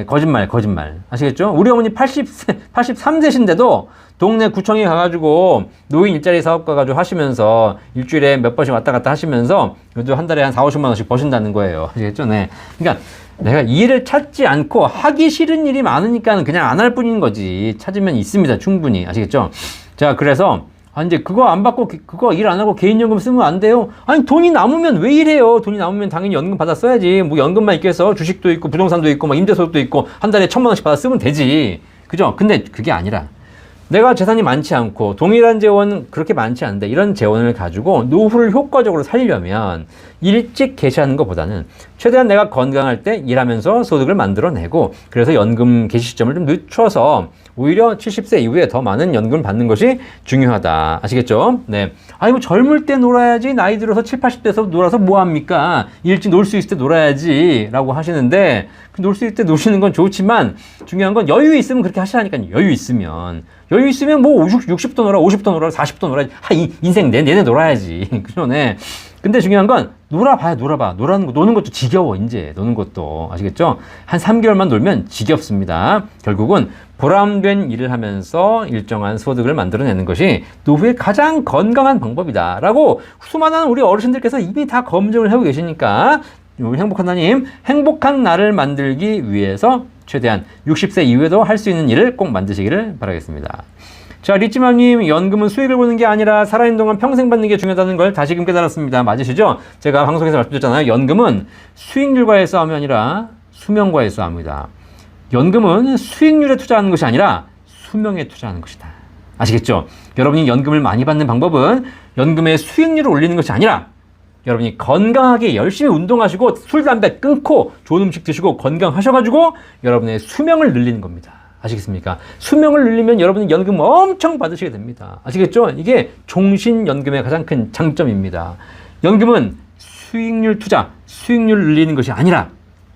거짓말. 아시겠죠? 우리 어머니 83세신데도 동네 구청에 가가지고 노인 일자리 사업 가가지고 하시면서 일주일에 몇 번씩 왔다 갔다 하시면서 그래도 한 달에 한 4, 50만 원씩 버신다는 거예요. 아시겠죠? 네. 그러니까 내가 일을 찾지 않고 하기 싫은 일이 많으니까 그냥 안 할 뿐인 거지. 찾으면 있습니다. 충분히. 아시겠죠? 자, 그래서 이제 그거 안 받고 그거 일 안 하고 개인연금 쓰면 안 돼요? 아니, 돈이 남으면 왜 일해요? 돈이 남으면 당연히 연금 받아 써야지. 뭐 연금만 있겠어? 주식도 있고 부동산도 있고 막 임대소득도 있고 한 달에 1,000만 원씩 받아 쓰면 되지. 그죠? 근데 그게 아니라 내가 재산이 많지 않고 동일한 재원 그렇게 많지 않은데 이런 재원을 가지고 노후를 효과적으로 살려면 일찍 개시하는 것보다는 최대한 내가 건강할 때 일하면서 소득을 만들어내고, 그래서 연금 개시 시점을 좀 늦춰서 오히려 70세 이후에 더 많은 연금을 받는 것이 중요하다. 아시겠죠? 네. 아니, 뭐 젊을 때 놀아야지. 나이 들어서 7, 80대에서 놀아서 뭐합니까? 일찍 놀 수 있을 때 놀아야지. 라고 하시는데, 놀 수 있을 때 노시는 건 좋지만 중요한 건 여유 있으면 그렇게 하시라니까요. 여유 있으면 뭐 60도 놀아, 50도 놀아, 40도 놀아야지. 인생 내내 놀아야지. 그죠? 네. 근데 중요한 건 놀아봐. 노는 것도 지겨워. 이제 노는 것도. 아시겠죠? 한 3개월만 놀면 지겹습니다. 결국은 보람된 일을 하면서 일정한 소득을 만들어내는 것이 노후의 가장 건강한 방법이다 라고 수많은 우리 어르신들께서 이미 다 검증을 하고 계시니까, 우리 행복한나님, 행복한 나를 만들기 위해서 최대한 60세 이후에도 할 수 있는 일을 꼭 만드시기를 바라겠습니다. 자, 리치맘님, 연금은 수익을 보는 게 아니라 살아있는 동안 평생 받는 게 중요하다는 걸 다시금 깨달았습니다. 맞으시죠? 제가 방송에서 말씀드렸잖아요. 연금은 수익률과의 싸움이 아니라 수명과의 싸움이다. 연금은 수익률에 투자하는 것이 아니라 수명에 투자하는 것이다. 아시겠죠? 여러분이 연금을 많이 받는 방법은 연금의 수익률을 올리는 것이 아니라 여러분이 건강하게 열심히 운동하시고 술, 담배 끊고 좋은 음식 드시고 건강하셔가지고 여러분의 수명을 늘리는 겁니다. 아시겠습니까? 수명을 늘리면 여러분은 연금 엄청 받으시게 됩니다. 아시겠죠? 이게 종신연금의 가장 큰 장점입니다. 연금은 수익률 투자, 수익률을 늘리는 것이 아니라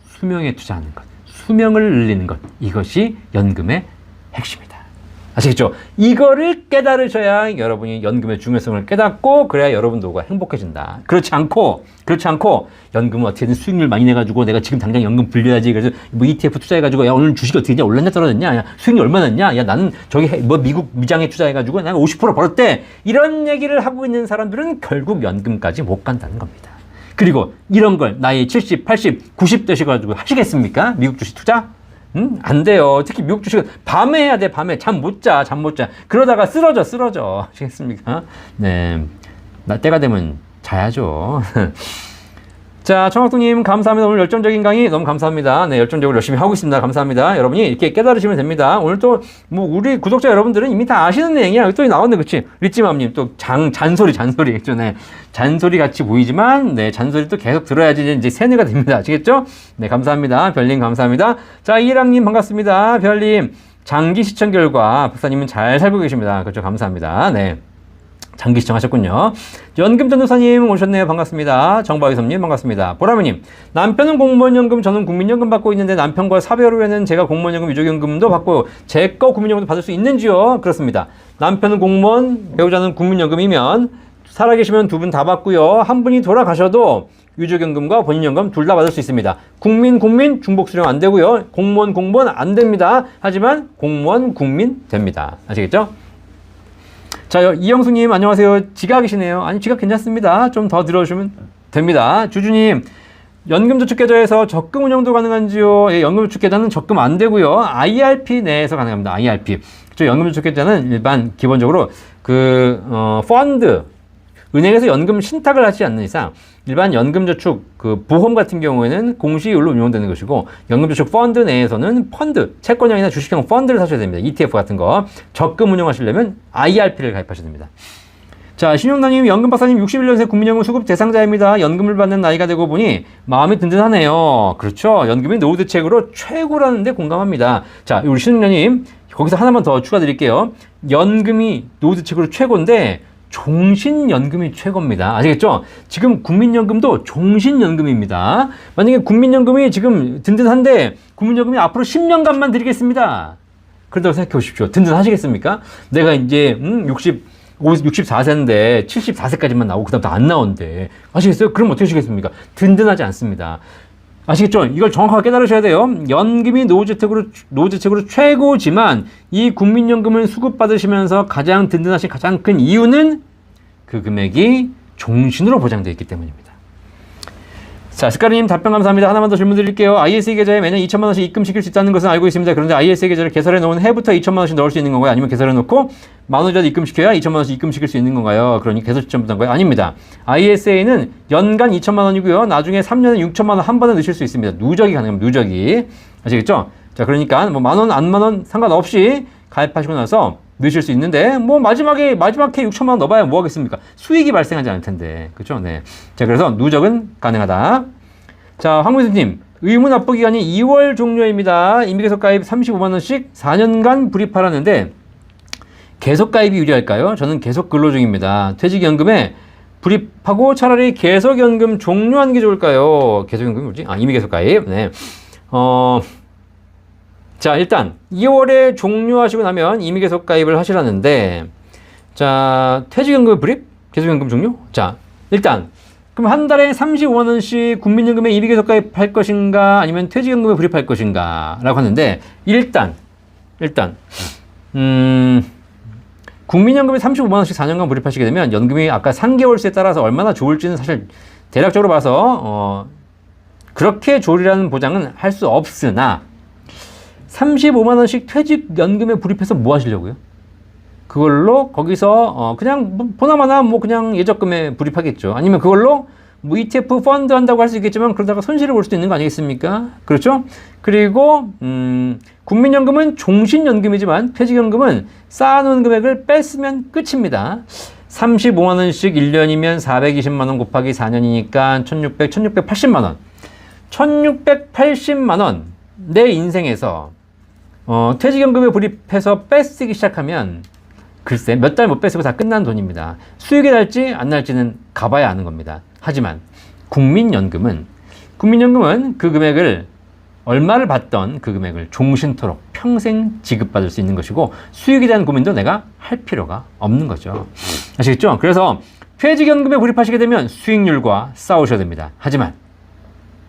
수명에 투자하는 것, 수명을 늘리는 것, 이것이 연금의 핵심이다. 아시겠죠? 이거를 깨달으셔야 여러분이 연금의 중요성을 깨닫고, 그래야 여러분 노후가 행복해진다. 그렇지 않고 연금은 어떻게든 수익률 많이 내가지고 내가 지금 당장 연금 불려야지. 그래서 뭐 ETF 투자해가지고 야, 오늘 주식이 어떻게 됐냐, 올랐냐 떨어졌냐, 야, 수익률 얼마나 났냐, 야, 나는 저기 뭐 미국 미장에 투자해가지고 내가 50% 벌었대. 이런 얘기를 하고 있는 사람들은 결국 연금까지 못 간다는 겁니다. 그리고 이런 걸 나이 70, 80, 90 되셔가지고 하시겠습니까? 미국 주식 투자? 안 돼요. 특히 미국 주식은 밤에 해야 돼. 밤에 잠 못 자. 그러다가 쓰러져. 아시겠습니까? 네. 때가 되면 자야죠. 자야죠. 자, 자, 청학동님 감사합니다. 오늘 열정적인 강의 너무 감사합니다. 네, 열정적으로 열심히 하고 있습니다. 감사합니다. 여러분이 이렇게 깨달으시면 됩니다. 오늘 또 뭐 우리 구독자 여러분들은 이미 다 아시는 내용이야. 또 나왔네, 그치? 리찌맘님 또 잔소리 그죠? 네, 잔소리 같이 보이지만 네, 잔소리 또 계속 들어야지 이제 세뇌가 됩니다. 아시겠죠? 네, 감사합니다. 별님 감사합니다. 자, 이랑님 반갑습니다. 별님 장기 시청 결과 박사님은 잘 살고 계십니다. 그렇죠? 감사합니다. 네. 장기 시청하셨군요. 연금 전도사님 오셨네요. 반갑습니다. 정바위섭님 반갑습니다. 보라매님, 남편은 공무원연금, 저는 국민연금 받고 있는데 남편과 사별 후에는 제가 공무원연금, 유족연금도 받고 제 거 국민연금도 받을 수 있는지요? 그렇습니다. 남편은 공무원, 배우자는 국민연금이면 살아계시면 두 분 다 받고요. 한 분이 돌아가셔도 유족연금과 본인연금 둘 다 받을 수 있습니다. 국민 중복 수령 안 되고요. 공무원 안 됩니다. 하지만 공무원 국민 됩니다. 아시겠죠? 자, 이영수님 안녕하세요. 지각이시네요. 아니, 지각 괜찮습니다. 좀 더 들어주시면 됩니다. 주주님, 연금저축계좌에서 적금 운영도 가능한지요? 예, 연금저축계좌는 적금 안 되고요. IRP 내에서 가능합니다. IRP. 저 연금저축계좌는 일반 기본적으로 펀드, 은행에서 연금 신탁을 하지 않는 이상 일반 연금저축 보험 같은 경우에는 공시이율로 운용되는 것이고, 연금저축 펀드 내에서는 펀드, 채권형이나 주식형 펀드를 사셔야 됩니다. ETF 같은 거. 적금 운용하시려면 IRP를 가입하셔야 됩니다. 자, 신용나님, 연금박사님 61년생 국민연금 수급 대상자입니다. 연금을 받는 나이가 되고 보니 마음이 든든하네요. 그렇죠. 연금이 노후 대책으로 최고라는데 공감합니다. 자, 우리 신용나님, 거기서 하나만 더 추가드릴게요. 연금이 노후 대책으로 최고인데 종신연금이 최고입니다. 아시겠죠? 지금 국민연금도 종신연금입니다. 만약에 국민연금이 지금 든든한데 국민연금이 앞으로 10년간만 드리겠습니다. 그런다고 생각해 보십시오. 든든하시겠습니까? 내가 이제 64세인데 74세까지만 나오고 그 다음부터 안 나오는데, 아시겠어요? 그럼 어떻게 하시겠습니까? 든든하지 않습니다. 아시겠죠? 이걸 정확하게 깨달으셔야 돼요. 연금이 노후대책으로 최고지만 이 국민연금을 수급받으시면서 가장 든든하신 가장 큰 이유는 그 금액이 종신으로 보장되어 있기 때문입니다. 자, 스카리님 답변 감사합니다. 하나만 더 질문 드릴게요. ISA 계좌에 매년 2천만 원씩 입금시킬 수 있다는 것은 알고 있습니다. 그런데 ISA 계좌를 개설해 놓은 해부터 2천만 원씩 넣을 수 있는 건가요? 아니면 개설해 놓고 10,000원이라도 입금시켜야 2천만 원씩 입금시킬 수 있는 건가요? 그러니 개설 시점부터인 거예요? 아닙니다. ISA는 연간 2천만 원이고요. 나중에 3년에 6천만 원 한 번에 넣으실 수 있습니다. 누적이 가능합니다. 누적이. 아시겠죠? 자, 그러니까 뭐 만원, 안 만원 상관없이 가입하시고 나서 넣으실 수 있는데, 뭐 마지막 해 6천만 원 넣어봐야 뭐 하겠습니까? 수익이 발생하지 않을 텐데. 그렇죠? 네. 자, 그래서 누적은 가능하다. 자, 황문수님, 의무 납부 기간이 2월 종료입니다. 임의계속 가입 35만 원씩 4년간 불입하라는데 계속 가입이 유리할까요? 저는 계속 근로 중입니다. 퇴직연금에 불입하고 차라리 계속연금 종료하는 게 좋을까요? 계속연금이 뭐지? 아, 임의계속 가입. 네. 자, 일단 2월에 종료하시고 나면 임의계속 가입을 하시라는데, 자, 퇴직연금 불입? 계속연금 종료? 자, 일단 그럼 한 달에 35만 원씩 국민연금에 임의계속 가입할 것인가, 아니면 퇴직연금에 불입할 것인가 라고 하는데, 일단 국민연금에 35만 원씩 4년간 불입하시게 되면 연금이 아까 3개월수에 따라서 얼마나 좋을지는 사실 대략적으로 봐서 그렇게 좋으리라는 보장은 할 수 없으나, 35만 원씩 퇴직연금에 불입해서 뭐 하시려고요? 그걸로 거기서 그냥 보나마나 뭐 그냥 예적금에 불입하겠죠. 아니면 그걸로 뭐 ETF 펀드 한다고 할 수 있겠지만 그러다가 손실을 볼 수도 있는 거 아니겠습니까? 그렇죠? 그리고 국민연금은 종신연금이지만 퇴직연금은 쌓아놓은 금액을 뺐으면 끝입니다. 35만 원씩 1년이면 420만 원 곱하기 4년이니까 1680만 원. 1680만 원. 내 인생에서 퇴직연금에 불입해서 빼쓰기 시작하면 글쎄 몇 달 못 뺐으면 다 끝난 돈입니다. 수익이 날지 안 날지는 가봐야 아는 겁니다. 하지만 국민연금은 그 금액을 얼마를 받던 그 금액을 종신토록 평생 지급받을 수 있는 것이고, 수익에 대한 고민도 내가 할 필요가 없는 거죠. 아시겠죠? 그래서 퇴직연금에 불입하시게 되면 수익률과 싸우셔야 됩니다. 하지만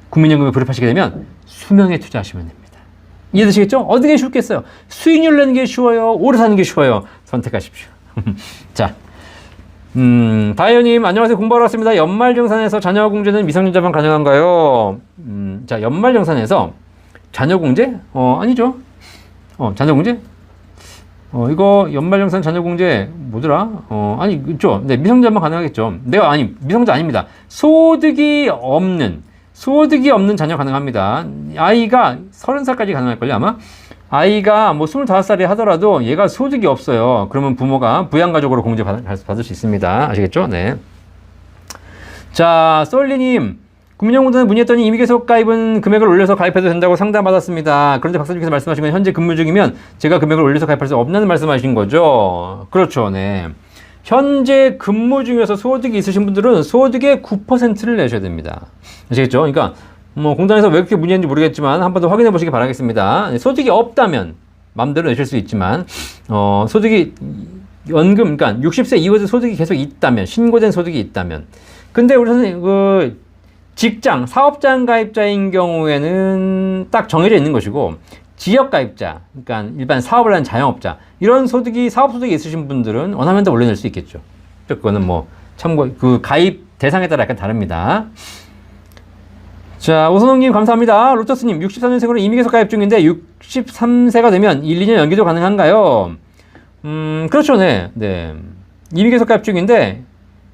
국민연금에 불입하시게 되면 수명에 투자하시면 됩니다. 이해되시겠죠? 어느 게 쉽겠어요? 수익률 내는 게 쉬워요? 오래 사는 게 쉬워요? 선택하십시오. 자, 다이어님 안녕하세요. 공부하러 왔습니다. 연말정산에서 자녀공제는 미성년자만 가능한가요? 자, 연말정산에서 자녀공제? 아니죠. 자녀공제? 이거 연말정산 자녀공제 뭐더라? 아니, 그죠? 네, 미성년자만 가능하겠죠. 미성년자 아닙니다. 소득이 없는 소득이 없는 자녀 가능합니다. 아이가 30살까지 가능할걸요, 아마? 아이가 뭐 25살이 하더라도 얘가 소득이 없어요. 그러면 부모가 부양가족으로 공제받을 수 있습니다. 아시겠죠? 네. 자, 썰리님. 국민연금공단에 문의했더니 임의계속 가입은 금액을 올려서 가입해도 된다고 상담받았습니다. 그런데 박사님께서 말씀하신 건 현재 근무 중이면 제가 금액을 올려서 가입할 수 없다는 말씀하신 거죠? 그렇죠. 네. 현재 근무 중에서 소득이 있으신 분들은 소득의 9%를 내셔야 됩니다. 아시겠죠? 그러니까 뭐 공단에서 왜 그렇게 문의했는지 모르겠지만 한 번 더 확인해 보시기 바라겠습니다. 소득이 없다면 마음대로 내실 수 있지만 소득이 연금 그러니까 60세 이후에도 소득이 계속 있다면 신고된 소득이 있다면 근데 우리 선생님 그 직장 사업장 가입자인 경우에는 딱 정해져 있는 것이고 지역 가입자 그러니까 일반 사업을 하는 자영업자 이런 소득이 사업 소득이 있으신 분들은 원하면 더 올려낼 수 있겠죠. 그거는 뭐 참고 그 가입 대상에 따라 약간 다릅니다. 자, 오선홍님 감사합니다. 로터스님 64년생으로 임의계속 가입 중인데 63세가 되면 1, 2년 연기도 가능한가요? 그렇죠. 네. 네. 임의계속 가입 중인데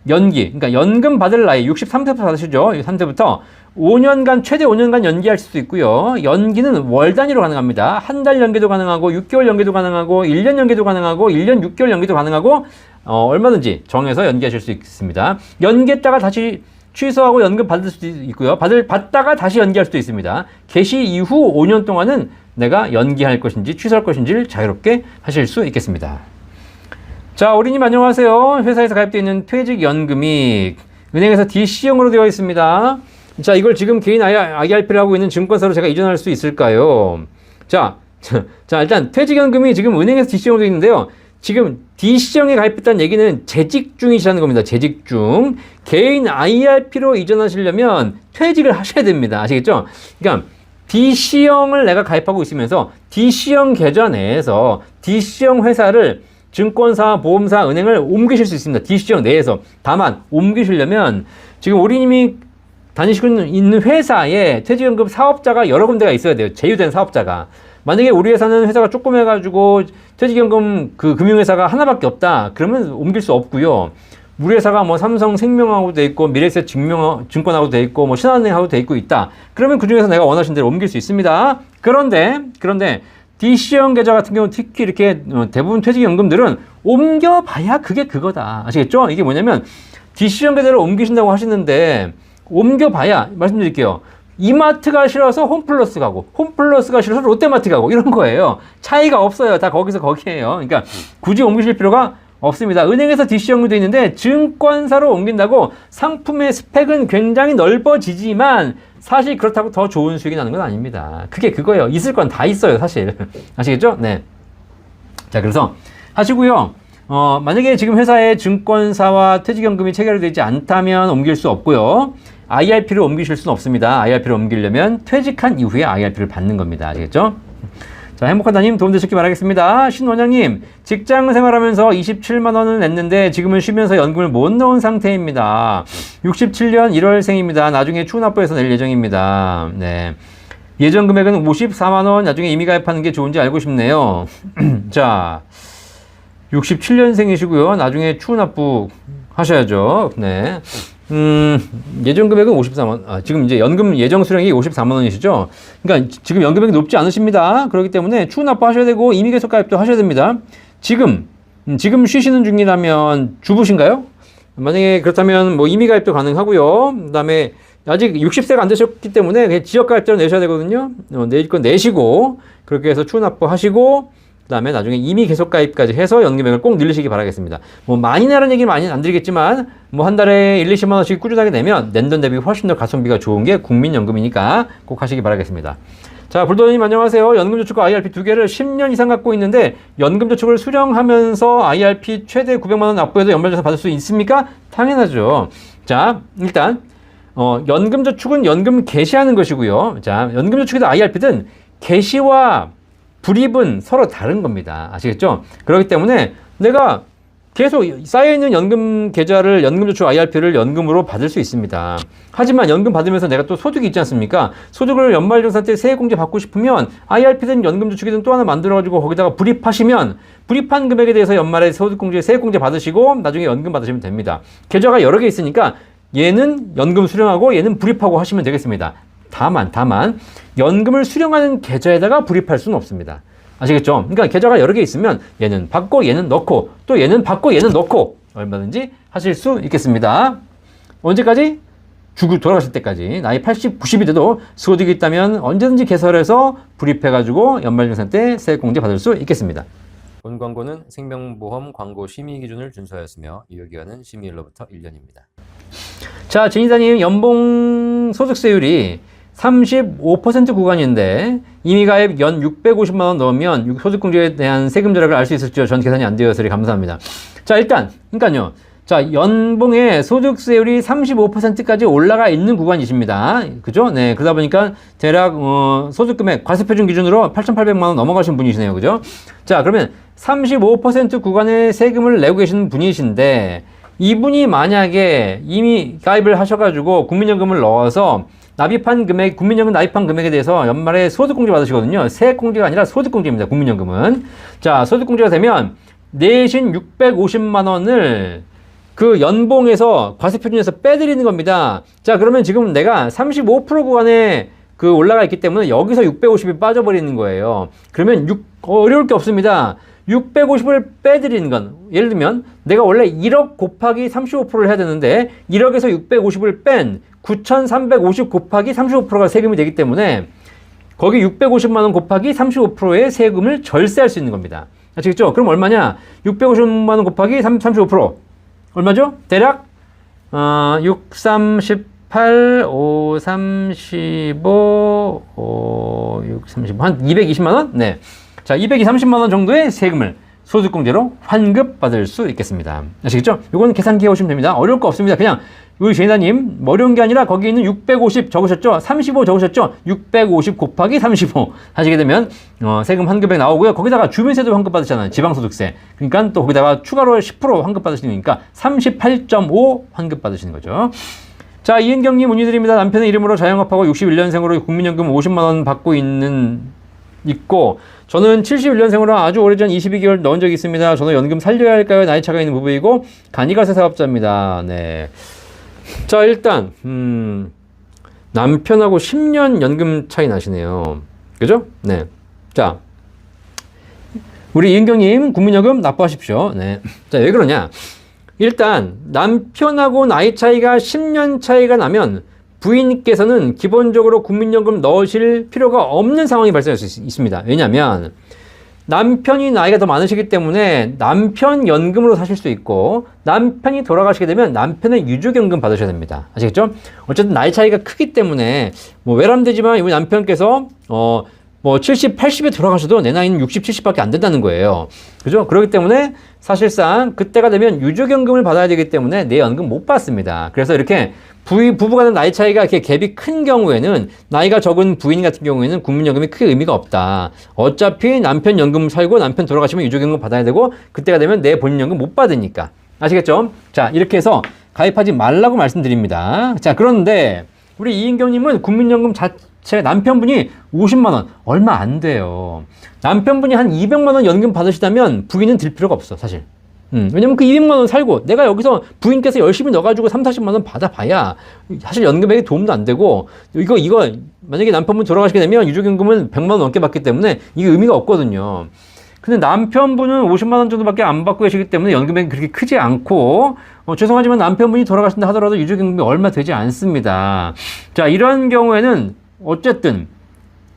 연기, 그러니까 연금 받을 나이 63세부터 받으시죠. 3세부터 5년간 최대 5년간 연기할 수도 있고요. 연기는 월 단위로 가능합니다. 한 달 연기도 가능하고 6개월 연기도 가능하고 1년 연기도 가능하고 1년 6개월 연기도 가능하고 얼마든지 정해서 연기하실 수 있습니다. 연기했다가 다시 취소하고 연금 받을 수도 있고요. 받다가 다시 연기할 수도 있습니다. 개시 이후 5년 동안은 내가 연기할 것인지 취소할 것인지를 자유롭게 하실 수 있겠습니다. 자, 어린이님 안녕하세요. 회사에서 가입되어 있는 퇴직연금이 은행에서 DC형으로 되어 있습니다. 자, 이걸 지금 개인 IRP를 하고 있는 증권사로 제가 이전할 수 있을까요? 자, 일단 퇴직연금이 지금 은행에서 DC형으로 되어 있는데요. 지금 DC형에 가입했다는 얘기는 재직 중이시라는 겁니다. 재직 중. 개인 IRP로 이전하시려면 퇴직을 하셔야 됩니다. 아시겠죠? 그러니까 DC형을 내가 가입하고 있으면서 DC형 계좌 내에서 DC형 회사를 증권사, 보험사, 은행을 옮기실 수 있습니다. DC형 내에서. 다만 옮기시려면 지금 우리님이 다니시고 있는 회사에 퇴직연금 사업자가 여러 군데가 있어야 돼요. 제휴된 사업자가. 만약에 우리 회사는 회사가 조그매가지고 퇴직연금 그 금융회사가 하나밖에 없다. 그러면 옮길 수 없고요. 우리 회사가 뭐 삼성생명하고 돼 있고 미래에셋 증권하고 돼 있고 뭐 신한은행하고 돼 있고 있다. 그러면 그 중에서 내가 원하신 대로 옮길 수 있습니다. 그런데 DC형 계좌 같은 경우 특히 이렇게 대부분 퇴직연금들은 옮겨봐야 그게 그거다. 아시겠죠? 이게 뭐냐면 DC형 계좌를 옮기신다고 하시는데 옮겨봐야 말씀드릴게요. 이마트가 싫어서 홈플러스 가고 홈플러스가 싫어서 롯데마트 가고 이런 거예요. 차이가 없어요. 다 거기서 거기에요. 그러니까 굳이 옮기실 필요가 없습니다. 은행에서 DC형으로 되어 있는데 증권사로 옮긴다고 상품의 스펙은 굉장히 넓어지지만 사실 그렇다고 더 좋은 수익이 나는 건 아닙니다. 그게 그거예요. 있을 건 다 있어요, 사실. 아시겠죠? 네. 자, 그래서 하시고요. 만약에 지금 회사에 증권사와 퇴직연금이 체결되어 있지 않다면 옮길 수 없고요. IRP를 옮기실 수는 없습니다. IRP를 옮기려면 퇴직한 이후에 IRP를 받는 겁니다. 아시겠죠? 자, 행복한 다님 도움되셨기 바라겠습니다. 신원영님, 직장 생활하면서 27만 원을 냈는데 지금은 쉬면서 연금을 못 넣은 상태입니다. 67년 1월생입니다. 나중에 추후납부해서 낼 예정입니다. 네. 예정 금액은 54만 원, 나중에 임의 가입하는 게 좋은지 알고 싶네요. 자, 67년생이시고요. 나중에 추후납부 하셔야죠. 네. 예정 금액은 54만, 지금 이제 연금 예정 수령이 54만 원이시죠? 그러니까 지금 연금액이 높지 않으십니다. 그렇기 때문에 추후납부 하셔야 되고 임의 계속 가입도 하셔야 됩니다. 지금 쉬시는 중이라면 주부신가요? 만약에 그렇다면 뭐 임의 가입도 가능하고요. 그 다음에 아직 60세가 안 되셨기 때문에 지역 가입자로 내셔야 되거든요. 내일 건 내시고 그렇게 해서 추후납부 하시고 그 다음에 나중에 임의 계속 가입까지 해서 연금액을 꼭 늘리시기 바라겠습니다. 뭐 많이 내라는 얘기는 많이 안 드리겠지만 뭐 한 달에 1, 20만 원씩 꾸준하게 내면 낸 돈 대비 훨씬 더 가성비가 좋은 게 국민연금이니까 꼭 하시기 바라겠습니다. 자, 불도님 안녕하세요. 연금저축과 IRP 두 개를 10년 이상 갖고 있는데 연금저축을 수령하면서 IRP 최대 900만 원 납부해도 연말정산 받을 수 있습니까? 당연하죠. 자, 일단 연금저축은 연금 개시하는 것이고요. 자, 연금저축이든 IRP든 개시와 불입은 서로 다른 겁니다. 아시겠죠? 그렇기 때문에 내가 계속 쌓여있는 연금 계좌를 연금저축 IRP를 연금으로 받을 수 있습니다. 하지만 연금 받으면서 내가 또 소득이 있지 않습니까? 소득을 연말정산 때 세액공제 받고 싶으면 IRP든 연금저축이든 또 하나 만들어가지고 거기다가 불입하시면 불입한 금액에 대해서 연말에 소득공제, 세액공제 받으시고 나중에 연금 받으시면 됩니다. 계좌가 여러 개 있으니까 얘는 연금 수령하고 얘는 불입하고 하시면 되겠습니다. 다만 연금을 수령하는 계좌에다가 불입할 수는 없습니다. 아시겠죠? 그러니까 계좌가 여러 개 있으면 얘는 받고 얘는 넣고 또 얘는 받고 얘는 넣고 얼마든지 하실 수 있겠습니다. 언제까지? 돌아가실 때까지. 나이 80, 90이 돼도 소득이 있다면 언제든지 개설해서 불입해가지고 연말정산 때 세액공제 받을 수 있겠습니다. 본 광고는 생명보험 광고 심의 기준을 준수하였으며 유효기간은 심의일로부터 1년입니다. 자, 진이사님 연봉 소득세율이 35% 구간인데 이미 가입 연 650만 원 넣으면 소득공제에 대한 세금 절약을 알 수 있었죠. 전 계산이 안 되어서 감사합니다. 자, 일단 그러니까요. 자, 연봉의 소득세율이 35%까지 올라가 있는 구간이십니다. 그죠? 네, 그러다 보니까 대략 소득금액 과세표준 기준으로 8,800만 원 넘어가신 분이시네요. 그죠? 자, 그러면 35% 구간의 세금을 내고 계시는 분이신데 이분이 만약에 이미 가입을 하셔가지고 국민연금을 넣어서 납입한 금액, 국민연금 납입한 금액에 대해서 연말에 소득공제 받으시거든요. 세액공제가 아니라 소득공제입니다. 국민연금은. 자, 소득공제가 되면 내신 650만 원을 그 연봉에서 과세표준에서 빼드리는 겁니다. 자, 그러면 지금 내가 35% 구간에 그 올라가 있기 때문에 여기서 650이 빠져버리는 거예요. 그러면 어려울 게 없습니다. 650을 빼드리는 건, 예를 들면 내가 원래 1억 곱하기 35%를 해야 되는데 1억에서 650을 뺀 9,350 곱하기 35%가 세금이 되기 때문에 거기 650만 원 곱하기 35%의 세금을 절세할 수 있는 겁니다. 아시겠죠? 그럼 얼마냐? 650만 원 곱하기 35%. 얼마죠? 대략 6, 38, 5, 35, 6, 35, 한 220만 원? 네. 자, 230만 원 정도의 세금을 소득공제로 환급받을 수 있겠습니다. 아시겠죠? 요건 계산기 해오시면 됩니다. 어려울 거 없습니다. 그냥 우리 제니다님 어려운 게 아니라 거기 있는 650 적으셨죠? 35 적으셨죠? 650 곱하기 35 하시게 되면 세금 환급액 나오고요. 거기다가 주민세도 환급받으시잖아요. 지방소득세. 그러니까 또 거기다가 추가로 10% 환급받으시니까 38.5 환급받으시는 거죠. 자, 이은경님 문의드립니다. 남편의 이름으로 자영업하고 61년생으로 국민연금 50만 원 받고 있고 저는 71년생으로 아주 오래전 22개월 넣은 적이 있습니다. 저는 연금 살려야 할까요? 나이 차가 있는 부부이고 간이가세 사업자입니다. 네. 자, 일단 남편하고 10년 연금 차이 나시네요. 그죠? 네. 자, 우리 이은경님 국민연금 납부하십시오. 네. 자, 왜 그러냐? 일단 남편하고 나이 차이가 10년 차이가 나면 부인께서는 기본적으로 국민연금 넣으실 필요가 없는 상황이 발생할 수 있습니다. 왜냐하면 남편이 나이가 더 많으시기 때문에 남편 연금으로 사실 수 있고 남편이 돌아가시게 되면 남편의 유족연금 받으셔야 됩니다. 아시겠죠? 어쨌든 나이 차이가 크기 때문에 뭐 외람되지만 우리 남편께서 뭐 70, 80에 돌아가셔도 내 나이는 60, 70밖에 안 된다는 거예요. 그죠? 그렇기 때문에 사실상 그때가 되면 유족연금을 받아야 되기 때문에 내 연금 못 받습니다. 그래서 이렇게 부부 간의 나이 차이가 이렇게 갭이 큰 경우에는 나이가 적은 부인 같은 경우에는 국민연금이 크게 의미가 없다. 어차피 남편 연금 살고 남편 돌아가시면 유족연금 받아야 되고 그때가 되면 내 본인 연금 못 받으니까. 아시겠죠? 자, 이렇게 해서 가입하지 말라고 말씀드립니다. 자, 그런데 우리 이인경님은 국민연금 자체 남편분이 50만 원 얼마 안 돼요. 남편분이 한 200만 원 연금 받으시다면 부인은 들 필요가 없어, 사실. 왜냐면 그 200만 원 살고 내가 여기서 부인께서 열심히 넣어가지고 3, 40만 원 받아봐야 사실 연금액에 도움도 안 되고 이거 만약에 남편분 돌아가시게 되면 유족연금은 100만 원 넘게 받기 때문에 이게 의미가 없거든요. 근데 남편분은 50만 원 정도밖에 안 받고 계시기 때문에 연금액이 그렇게 크지 않고 죄송하지만 남편분이 돌아가신다 하더라도 유족연금이 얼마 되지 않습니다. 자, 이런 경우에는 어쨌든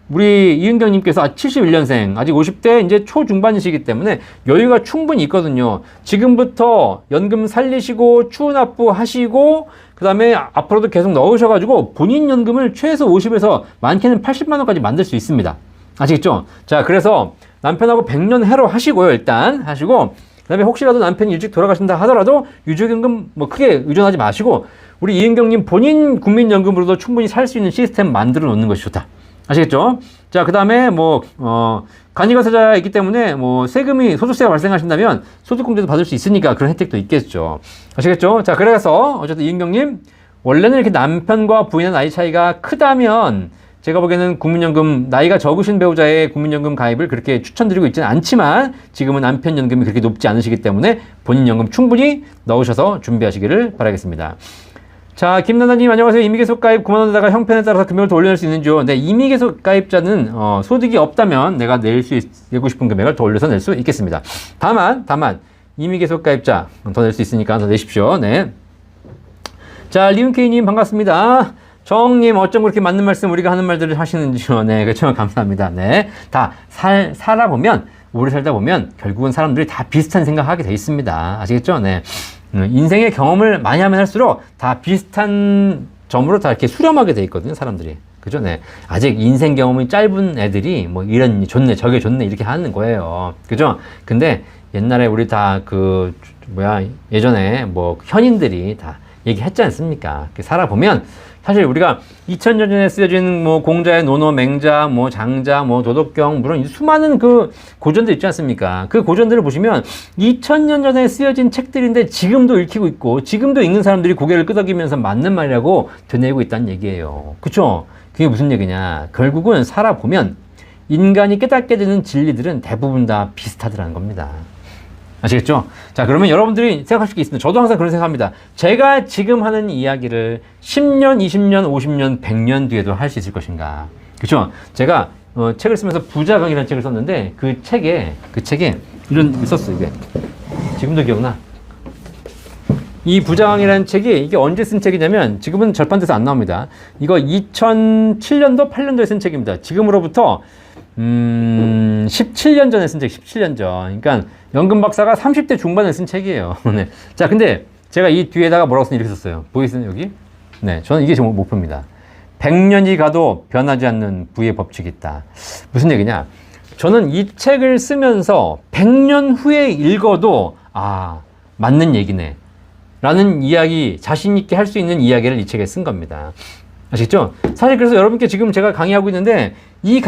우리 이은경님께서 71년생, 아직 50대 이제 초중반이시기 때문에 여유가 충분히 있거든요. 지금부터 연금 살리시고 추후납부 하시고 그 다음에 앞으로도 계속 넣으셔가지고 본인 연금을 최소 50에서 많게는 80만 원까지 만들 수 있습니다. 아시겠죠? 자, 그래서 남편하고 100년 해로 하시고요. 일단 하시고 그 다음에 혹시라도 남편이 일찍 돌아가신다 하더라도 유족연금 뭐 크게 의존하지 마시고 우리 이은경님 본인 국민연금으로도 충분히 살 수 있는 시스템 만들어 놓는 것이 좋다. 아시겠죠? 자, 그 다음에 간이가세자이기 때문에 세금이 소득세가 발생하신다면 소득공제도 받을 수 있으니까 그런 혜택도 있겠죠. 아시겠죠? 자, 그래서 어쨌든 이은경님 원래는 이렇게 남편과 부인의 나이 차이가 크다면 제가 보기에는 국민연금 나이가 적으신 배우자의 국민연금 가입을 그렇게 추천드리고 있지는 않지만 지금은 남편 연금이 그렇게 높지 않으시기 때문에 본인 연금 충분히 넣으셔서 준비하시기를 바라겠습니다. 자, 김나나님 안녕하세요. 임의계속 가입 9만 원에다가 형편에 따라서 금액을 더 올려낼 수 있는지요? 네, 임의계속 가입자는 소득이 없다면 내가 내고 싶은 금액을 더 올려서 낼 수 있겠습니다. 다만 임의계속 가입자 더 낼 수 있으니까 더 내십시오. 네. 자, 리운케이님 반갑습니다. 정님 어쩜 그렇게 맞는 말씀 우리가 하는 말들을 하시는지요? 네, 그렇죠. 감사합니다. 네, 다 살아보면 오래 살다 보면 결국은 사람들이 다 비슷한 생각하게 돼 있습니다. 아시겠죠? 네. 인생의 경험을 많이 하면 할수록 다 비슷한 점으로 다 이렇게 수렴하게 돼 있거든요, 사람들이. 그죠? 네. 아직 인생 경험이 짧은 애들이 뭐 이런 좋네, 저게 좋네, 이렇게 하는 거예요. 그죠? 근데 옛날에 우리 다 예전에 뭐 현인들이 다 얘기했지 않습니까? 살아보면 사실 우리가 2000년 전에 쓰여진 뭐 공자의 논어, 맹자, 뭐 장자, 뭐 도덕경, 물론 수많은 그 고전들 있지 않습니까? 그 고전들을 보시면 2000년 전에 쓰여진 책들인데 지금도 읽히고 있고 지금도 읽는 사람들이 고개를 끄덕이면서 맞는 말이라고 되뇌고 있다는 얘기예요. 그쵸? 그게 무슨 얘기냐? 결국은 살아보면 인간이 깨닫게 되는 진리들은 대부분 다 비슷하더라는 겁니다. 아시겠죠? 자, 그러면 여러분들이 생각하실 게 있습니다. 저도 항상 그런 생각합니다. 제가 지금 하는 이야기를 10년, 20년, 50년, 100년 뒤에도 할 수 있을 것인가. 그렇죠? 제가 책을 쓰면서 부자강이라는 책을 썼는데 그 책에 이런 게 썼어요. 이게 지금도 기억나? 이 부자강이라는 책이 이게 언제 쓴 책이냐면 지금은 절판돼서 안 나옵니다. 이거 2007년도, 8년도에 쓴 책입니다. 지금으로부터 17년 전에 쓴 책, 17년 전. 그러니까 연금 박사가 30대 중반에 쓴 책이에요. 네. 자, 근데 제가 이 뒤에다가 뭐라고 쓴 이렇게 썼어요. 보이세요, 여기? 네, 저는 이게 제 목표입니다. 100년이 가도 변하지 않는 부의 법칙이 있다. 무슨 얘기냐? 저는 이 책을 쓰면서 100년 후에 읽어도 맞는 얘기네 라는 이야기, 자신 있게 할 수 있는 이야기를 이 책에 쓴 겁니다. 아시겠죠? 사실 그래서 여러분께 지금 제가 강의하고 있는데 이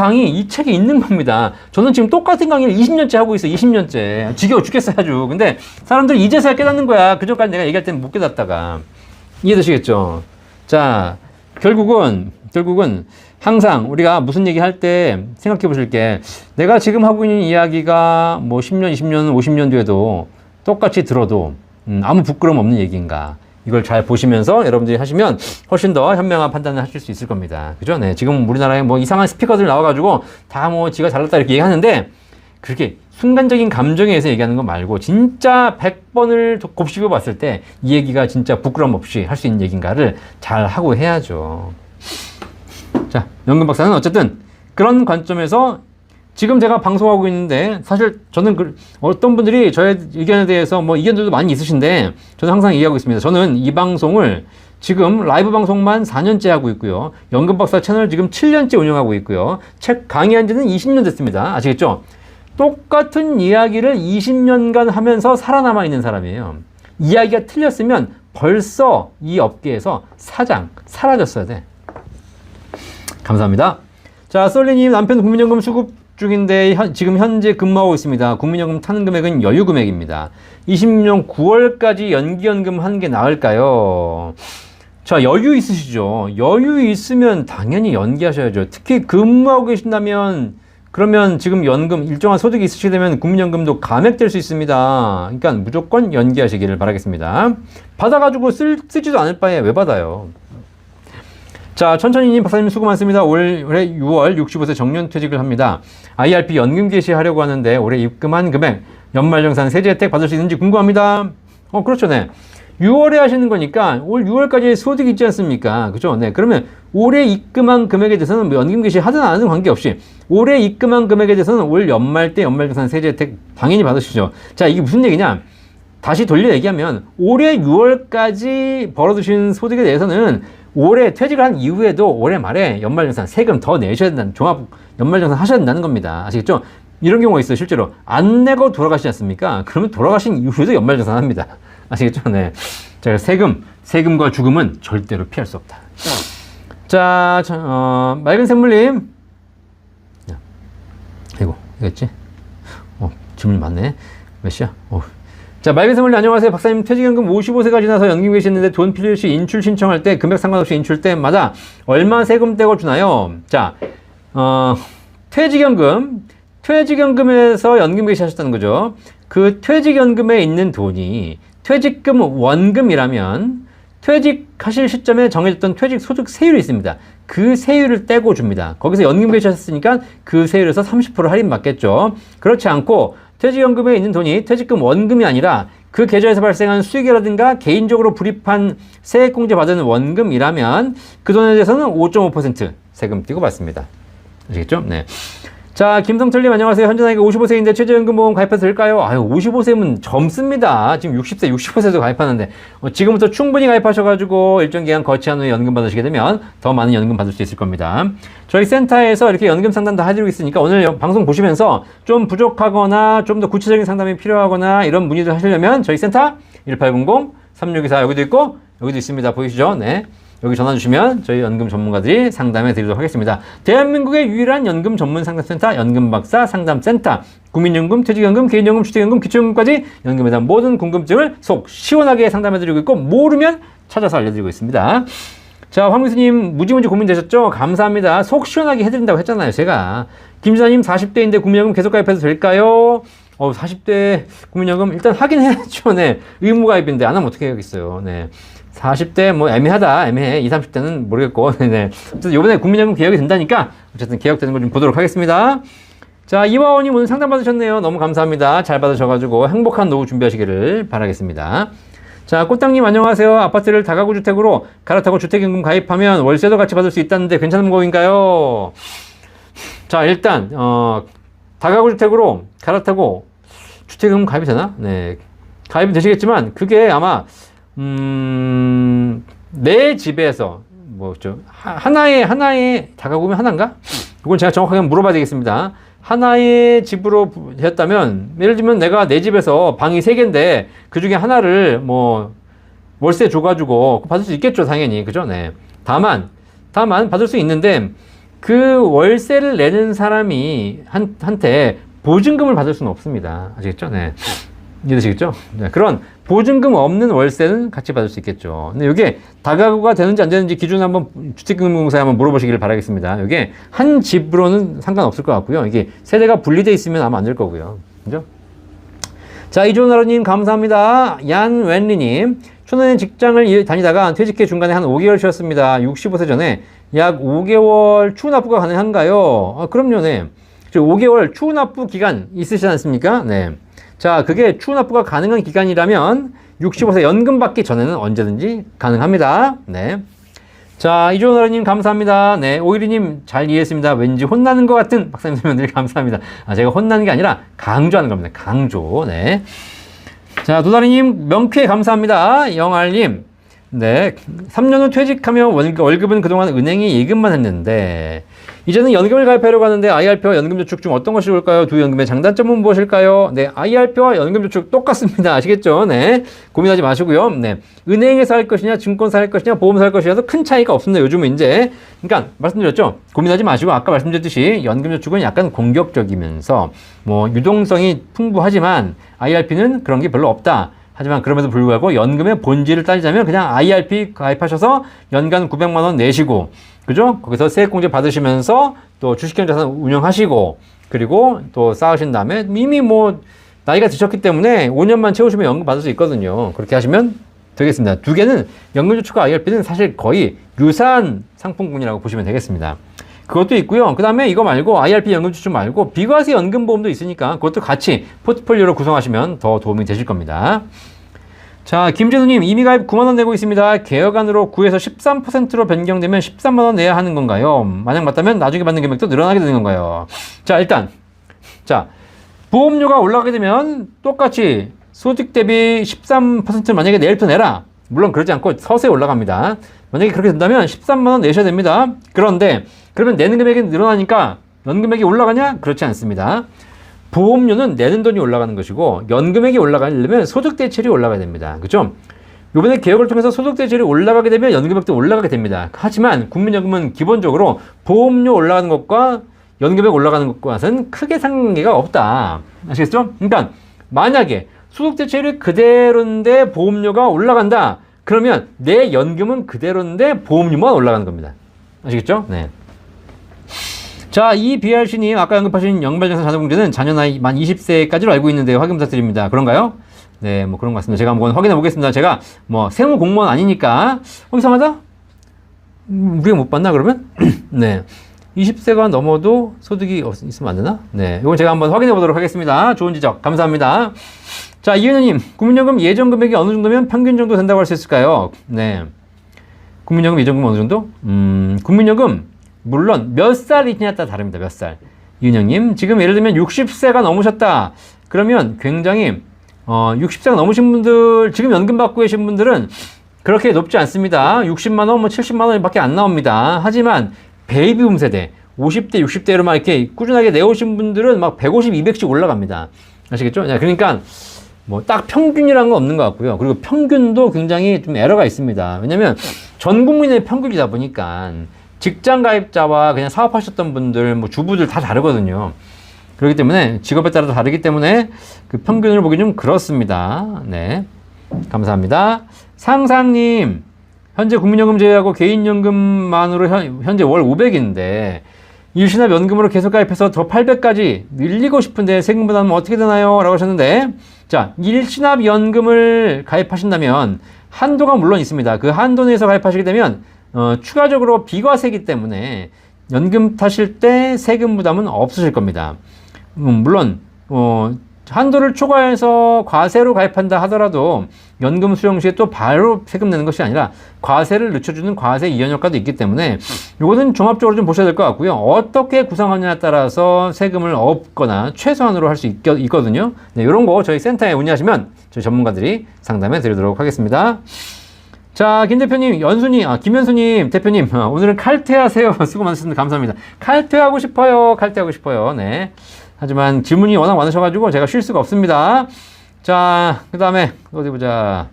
책에 있는 겁니다. 저는 지금 똑같은 강의를 20년째 하고 있어요. 20년째. 지겨워 죽겠어요, 아주. 근데 사람들이 이제서야 깨닫는 거야. 그전까지 내가 얘기할 때는 못 깨닫다가. 이해되시겠죠? 자, 결국은 항상 우리가 무슨 얘기 할 때 생각해 보실 게 내가 지금 하고 있는 이야기가 뭐 10년, 20년, 50년 뒤에도 똑같이 들어도 아무 부끄러움 없는 얘기인가. 이걸 잘 보시면서 여러분들이 하시면 훨씬 더 현명한 판단을 하실 수 있을 겁니다. 그죠? 네. 지금 우리나라에 뭐 이상한 스피커들 나와가지고 다 뭐 지가 잘났다 이렇게 얘기하는데 그렇게 순간적인 감정에 의해서 얘기하는 거 말고 진짜 100번을 곱씹어 봤을 때 이 얘기가 진짜 부끄럼 없이 할 수 있는 얘기인가를 잘 하고 해야죠. 자, 연금 박사는 어쨌든 그런 관점에서 지금 제가 방송하고 있는데 사실 저는 어떤 분들이 저의 의견에 대해서 뭐 의견들도 많이 있으신데 저는 항상 얘기하고 있습니다. 저는 이 방송을 지금 라이브 방송만 4년째 하고 있고요. 연금 박사 채널 지금 7년째 운영하고 있고요. 책 강의한 지는 20년 됐습니다. 아시겠죠? 똑같은 이야기를 20년간 하면서 살아남아 있는 사람이에요. 이야기가 틀렸으면 벌써 이 업계에서 사라졌어야 돼. 감사합니다. 자, 썰리님 남편 국민연금 수급 중인데 지금 현재 근무하고 있습니다. 국민연금 타는 금액은 여유 금액입니다. 20년 9월까지 연기연금 하는 게 나을까요? 자, 여유 있으시죠? 여유 있으면 당연히 연기하셔야죠. 특히 근무하고 계신다면 그러면 지금 연금 일정한 소득이 있으시게 되면 국민연금도 감액될 수 있습니다. 그러니까 무조건 연기하시기를 바라겠습니다. 받아가지고 쓰지도 않을 바에 왜 받아요? 자, 천천히님 박사님 수고 많습니다. 올해 6월 65세 정년퇴직을 합니다. IRP 연금 개시하려고 하는데 올해 입금한 금액 연말정산 세제 혜택 받을 수 있는지 궁금합니다. 그렇죠. 네. 6월에 하시는 거니까 올 6월까지 소득이 있지 않습니까? 그죠? 네. 그러면 올해 입금한 금액에 대해서는 뭐 연금 개시 하든 안 하든 관계없이 올해 입금한 금액에 대해서는 올 연말 때 연말정산 세제 혜택 당연히 받으시죠. 자, 이게 무슨 얘기냐? 다시 돌려 얘기하면 올해 6월까지 벌어두신 소득에 대해서는 올해 퇴직을 한 이후에도 올해 말에 연말정산 세금 더 내셔야 된다는 종합 연말정산 하셔야 된다는 겁니다. 아시겠죠? 이런 경우가 있어요. 실제로 안 내고 돌아가시지 않습니까? 그러면 돌아가신 이후에도 연말정산 합니다. 아시겠죠? 네. 자, 세금과 죽음은 절대로 피할 수 없다. 자, 맑은 샘물님. 아이고, 이거였지? 질문이 많네. 몇 시야? 자, 맑은 샘물님 안녕하세요. 박사님 퇴직연금 55세가 지나서 연금 계시는데 돈 필요 시 인출 신청할 때 금액 상관없이 인출 때마다 얼마 세금 떼고 주나요? 자, 퇴직연금에서 연금 개시하셨다는 거죠. 그 퇴직연금에 있는 돈이 퇴직금 원금이라면 퇴직하실 시점에 정해졌던 퇴직 소득 세율이 있습니다. 그 세율을 떼고 줍니다. 거기서 연금 개시하셨으니까 그 세율에서 30% 할인 받겠죠. 그렇지 않고 퇴직연금에 있는 돈이 퇴직금 원금이 아니라 그 계좌에서 발생한 수익이라든가 개인적으로 불입한 세액공제 받은 원금이라면 그 돈에 대해서는 5.5% 세금 띄고 받습니다. 아시겠죠? 네. 자, 김성철님 안녕하세요. 현재 나이가 55세인데 최저연금보험 가입해도 될까요? 아유, 55세면 젊습니다. 지금 60세, 65세도 가입하는데 지금부터 충분히 가입하셔가지고 일정 기간 거치한 후에 연금 받으시게 되면 더 많은 연금 받을 수 있을 겁니다. 저희 센터에서 이렇게 연금 상담 다 해드리고 있으니까 오늘 방송 보시면서 좀 부족하거나 좀 더 구체적인 상담이 필요하거나 이런 문의를 하시려면 저희 센터 1800-3624 여기도 있고 여기도 있습니다. 보이시죠? 네. 여기 전화 주시면 저희 연금 전문가들이 상담해 드리도록 하겠습니다. 대한민국의 유일한 연금 전문 상담센터 연금박사 상담센터 국민연금, 퇴직연금, 개인연금, 주택연금, 기초연금까지 연금에 대한 모든 궁금증을 속 시원하게 상담해 드리고 있고 모르면 찾아서 알려드리고 있습니다. 자, 황 교수님 무지무지 고민되셨죠? 감사합니다. 속 시원하게 해드린다고 했잖아요. 제가 김지사님 40대인데 국민연금 계속 가입해도 될까요? 40대 국민연금 일단 하긴 해야죠. 네, 의무가입인데 안 하면 어떻게 하겠어요. 네. 40대 뭐 애매하다. 애매해. 20, 30대는 모르겠고. 네. 어쨌든 이번에 국민연금 개혁이 된다니까 어쨌든 개혁되는 걸 좀 보도록 하겠습니다. 자, 이화원님 오늘 상담 받으셨네요. 너무 감사합니다. 잘 받으셔가지고 행복한 노후 준비하시기를 바라겠습니다. 자, 꽃땅님 안녕하세요. 아파트를 다가구 주택으로 갈아타고 주택연금 가입하면 월세도 같이 받을 수 있다는데 괜찮은 거인가요? 자, 일단 다가구 주택으로 갈아타고 주택연금 가입이 되나? 네. 가입이 되시겠지만 그게 아마 내 집에서 뭐죠 하나의 다가구면 하나인가? 이건 제가 정확하게 물어봐야 되겠습니다. 하나의 집으로 했다면 예를 들면 내가 내 집에서 방이 3개인데 그 중에 하나를 뭐 월세 줘가지고 받을 수 있겠죠, 당연히. 그죠? 네. 다만 받을 수 있는데 그 월세를 내는 사람이 한테 보증금을 받을 수는 없습니다. 아시겠죠? 네. 이해되시겠죠? 네, 그런 보증금 없는 월세는 같이 받을 수 있겠죠. 근데 이게 다가구가 되는지 안 되는지 기준 한번 주택금융공사에 한번 물어보시길 바라겠습니다. 이게 한 집으로는 상관없을 것 같고요. 이게 세대가 분리되어 있으면 아마 안 될 거고요. 그죠? 자, 이종나라님 감사합니다. 얀웬리님 초년에 직장을 다니다가 퇴직해 중간에 한 5개월 쉬었습니다. 65세 전에 약 5개월 추후 납부가 가능한가요? 그럼요. 네. 5개월 추후 납부 기간 있으시지 않습니까? 네. 자, 그게 추후 납부가 가능한 기간이라면 65세 연금 받기 전에는 언제든지 가능합니다. 네. 자, 이종나라님 감사합니다. 네, 오일이님 잘 이해했습니다. 왠지 혼나는 것 같은 박사님 설명들 감사합니다. 제가 혼나는 게 아니라 강조하는 겁니다. 강조. 네. 자, 도다리님 명쾌 감사합니다. 영알님. 네. 3년 후 퇴직하면 월급은 그동안 은행에 예금만 했는데 이제는 연금을 가입하려고 하는데 IRP와 연금저축 중 어떤 것이 좋을까요? 두 연금의 장단점은 무엇일까요? 네, IRP와 연금저축 똑같습니다. 아시겠죠? 네, 고민하지 마시고요. 네, 은행에서 할 것이냐, 증권사 할 것이냐, 보험사 할 것이냐도 큰 차이가 없습니다. 요즘은 이제. 그러니까 말씀드렸죠? 고민하지 마시고 아까 말씀드렸듯이 연금저축은 약간 공격적이면서 뭐 유동성이 풍부하지만 IRP는 그런 게 별로 없다. 하지만 그럼에도 불구하고 연금의 본질을 따지자면 그냥 IRP 가입하셔서 연간 900만 원 내시고 그죠? 거기서 세액공제 받으시면서 또 주식형 자산 운영하시고 그리고 또 쌓으신 다음에 이미 뭐 나이가 드셨기 때문에 5년만 채우시면 연금 받을 수 있거든요. 그렇게 하시면 되겠습니다. 두 개는 연금저축과 IRP는 사실 거의 유사한 상품군이라고 보시면 되겠습니다. 그것도 있고요. 그 다음에 이거 말고 IRP 연금저축 말고 비과세 연금보험도 있으니까 그것도 같이 포트폴리오로 구성하시면 더 도움이 되실 겁니다. 자, 김진우님 이미 가입 9만원 내고 있습니다. 개혁안으로 9에서 13%로 변경되면 13만원 내야 하는 건가요? 만약 맞다면 나중에 받는 금액도 늘어나게 되는 건가요? 자, 일단 자 보험료가 올라가게 되면 똑같이 소득 대비 13% 만약에 내일부터 내라. 물론 그러지 않고 서서히 올라갑니다. 만약에 그렇게 된다면 13만원 내셔야 됩니다. 그런데 그러면 내는 금액이 늘어나니까 연금액이 올라가냐? 그렇지 않습니다. 보험료는 내는 돈이 올라가는 것이고 연금액이 올라가려면 소득 대체율이 올라가야 됩니다. 그렇죠? 이번에 개혁을 통해서 소득 대체율이 올라가게 되면 연금액도 올라가게 됩니다. 하지만 국민연금은 기본적으로 보험료 올라가는 것과 연금액 올라가는 것과는 크게 상관관계가 없다. 아시겠죠? 그러니까 만약에 소득 대체율이 그대로인데 보험료가 올라간다. 그러면 내 연금은 그대로인데 보험료만 올라가는 겁니다. 아시겠죠? 네. 자, 이 BRC님 아까 언급하신 연말정산 자동공제는 자녀 나이 만 20세까지로 알고 있는데요. 확인 부탁드립니다. 그런가요? 네, 뭐 그런 것 같습니다. 제가 한번 확인해 보겠습니다. 제가 뭐 세무 공무원 아니니까 이상하다? 우리가 못 봤나 그러면? 네. 20세가 넘어도 소득이 있으면 안 되나? 네. 이건 제가 한번 확인해 보도록 하겠습니다. 좋은 지적. 감사합니다. 자, 이은혜님. 국민연금 예전 금액이 어느 정도면 평균 정도 된다고 할 수 있을까요? 네. 국민연금 예전금 어느 정도? 국민연금, 물론 몇 살이냐에 따라 다릅니다. 몇 살. 이은영님. 지금 예를 들면 60세가 넘으셨다. 그러면 굉장히, 60세가 넘으신 분들, 지금 연금 받고 계신 분들은 그렇게 높지 않습니다. 60만원, 뭐 70만원 밖에 안 나옵니다. 하지만, 베이비붐 세대, 50대, 60대로만 이렇게 꾸준하게 내오신 분들은 막 150, 200씩 올라갑니다. 아시겠죠? 그러니까 뭐 딱 평균이라는 건 없는 것 같고요. 그리고 평균도 굉장히 좀 에러가 있습니다. 왜냐면 전 국민의 평균이다 보니까 직장 가입자와 그냥 사업하셨던 분들, 뭐 주부들 다 다르거든요. 그렇기 때문에 직업에 따라 다르기 때문에 그 평균을 보기 좀 그렇습니다. 네. 감사합니다. 상상님. 현재 국민연금 제외하고 개인연금만으로 현재 월 500인데 일시납연금으로 계속 가입해서 더 800까지 늘리고 싶은데 세금 부담은 어떻게 되나요? 라고 하셨는데 자, 일시납연금을 가입하신다면 한도가 물론 있습니다. 그 한도 내에서 가입하시게 되면 추가적으로 비과세이기 때문에 연금 타실 때 세금 부담은 없으실 겁니다. 물론 한도를 초과해서 과세로 가입한다 하더라도 연금 수령 시에 또 바로 세금 내는 것이 아니라 과세를 늦춰주는 과세 이연 효과도 있기 때문에 이거는 종합적으로 좀 보셔야 될 것 같고요. 어떻게 구성하느냐에 따라서 세금을 없거나 최소한으로 할 수 있거든요. 네, 이런 거 저희 센터에 문의하시면 저희 전문가들이 상담해 드리도록 하겠습니다. 자, 김 대표님, 김현수님, 대표님, 오늘은 칼퇴하세요. 수고 많으셨습니다. 감사합니다. 칼퇴하고 싶어요. 네. 하지만 질문이 워낙 많으셔가지고 제가 쉴 수가 없습니다. 자, 그 다음에 어디 보자.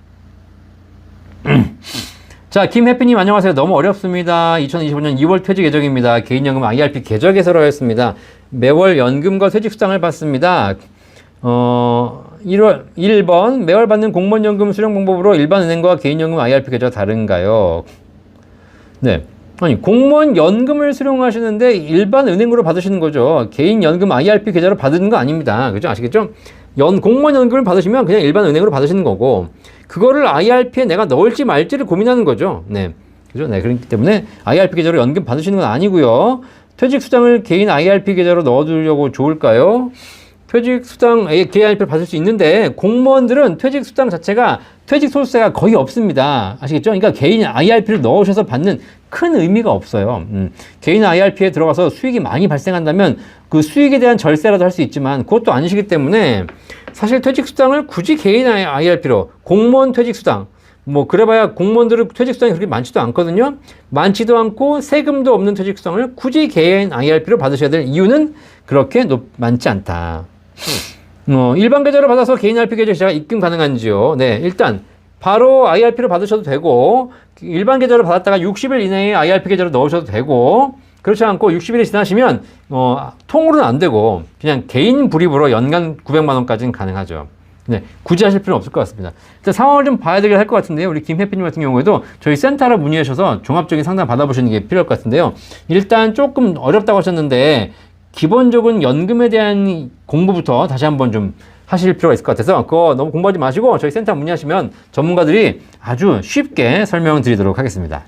자, 김혜피님 안녕하세요. 너무 어렵습니다. 2025년 2월 퇴직 예정입니다. 개인연금 IRP 계좌 개설을 하였습니다. 매월 연금과 퇴직수당을 받습니다. 1번 매월 받는 공무원연금 수령 방법으로 일반 은행과 개인연금 IRP 계좌가 다른가요? 네. 아니, 공무원 연금을 수령하시는데 일반 은행으로 받으시는 거죠. 개인 연금 IRP 계좌로 받는 거 아닙니다. 그죠? 아시겠죠? 공무원 연금을 받으시면 그냥 일반 은행으로 받으시는 거고, 그거를 IRP에 내가 넣을지 말지를 고민하는 거죠. 네. 그죠? 네. 그렇기 때문에 IRP 계좌로 연금 받으시는 건 아니고요. 퇴직수당을 개인 IRP 계좌로 넣어두려고 좋을까요? 퇴직수당 개인 IRP를 받을 수 있는데, 공무원들은 퇴직수당 자체가 퇴직소득세가 거의 없습니다. 아시겠죠? 그러니까 개인 IRP를 넣으셔서 받는 큰 의미가 없어요. 개인 IRP에 들어가서 수익이 많이 발생한다면 그 수익에 대한 절세라도 할 수 있지만 그것도 아니시기 때문에 사실 퇴직수당을 굳이 개인 IRP로 공무원 퇴직수당 뭐 그래봐야 공무원들은 퇴직수당이 그렇게 많지도 않거든요. 많지도 않고 세금도 없는 퇴직수당을 굳이 개인 IRP로 받으셔야 될 이유는 그렇게 많지 않다. 일반 계좌로 받아서 개인 IRP 계좌 시작 입금 가능한지요? 네, 일단 바로 IRP를 받으셔도 되고 일반 계좌로 받았다가 60일 이내에 IRP 계좌로 넣으셔도 되고 그렇지 않고 60일이 지나시면 통으로는 안 되고 그냥 개인 불입으로 연간 900만 원까지는 가능하죠. 네, 굳이 하실 필요는 없을 것 같습니다. 일단 상황을 좀 봐야 되긴 할 것 같은데요. 우리 김혜피님 같은 경우에도 저희 센터로 문의하셔서 종합적인 상담 받아보시는 게 필요할 것 같은데요. 일단 조금 어렵다고 하셨는데 기본적인 연금에 대한 공부부터 다시 한번 좀 하실 필요가 있을 것 같아서 그거 너무 공부하지 마시고 저희 센터 문의하시면 전문가들이 아주 쉽게 설명드리도록 하겠습니다.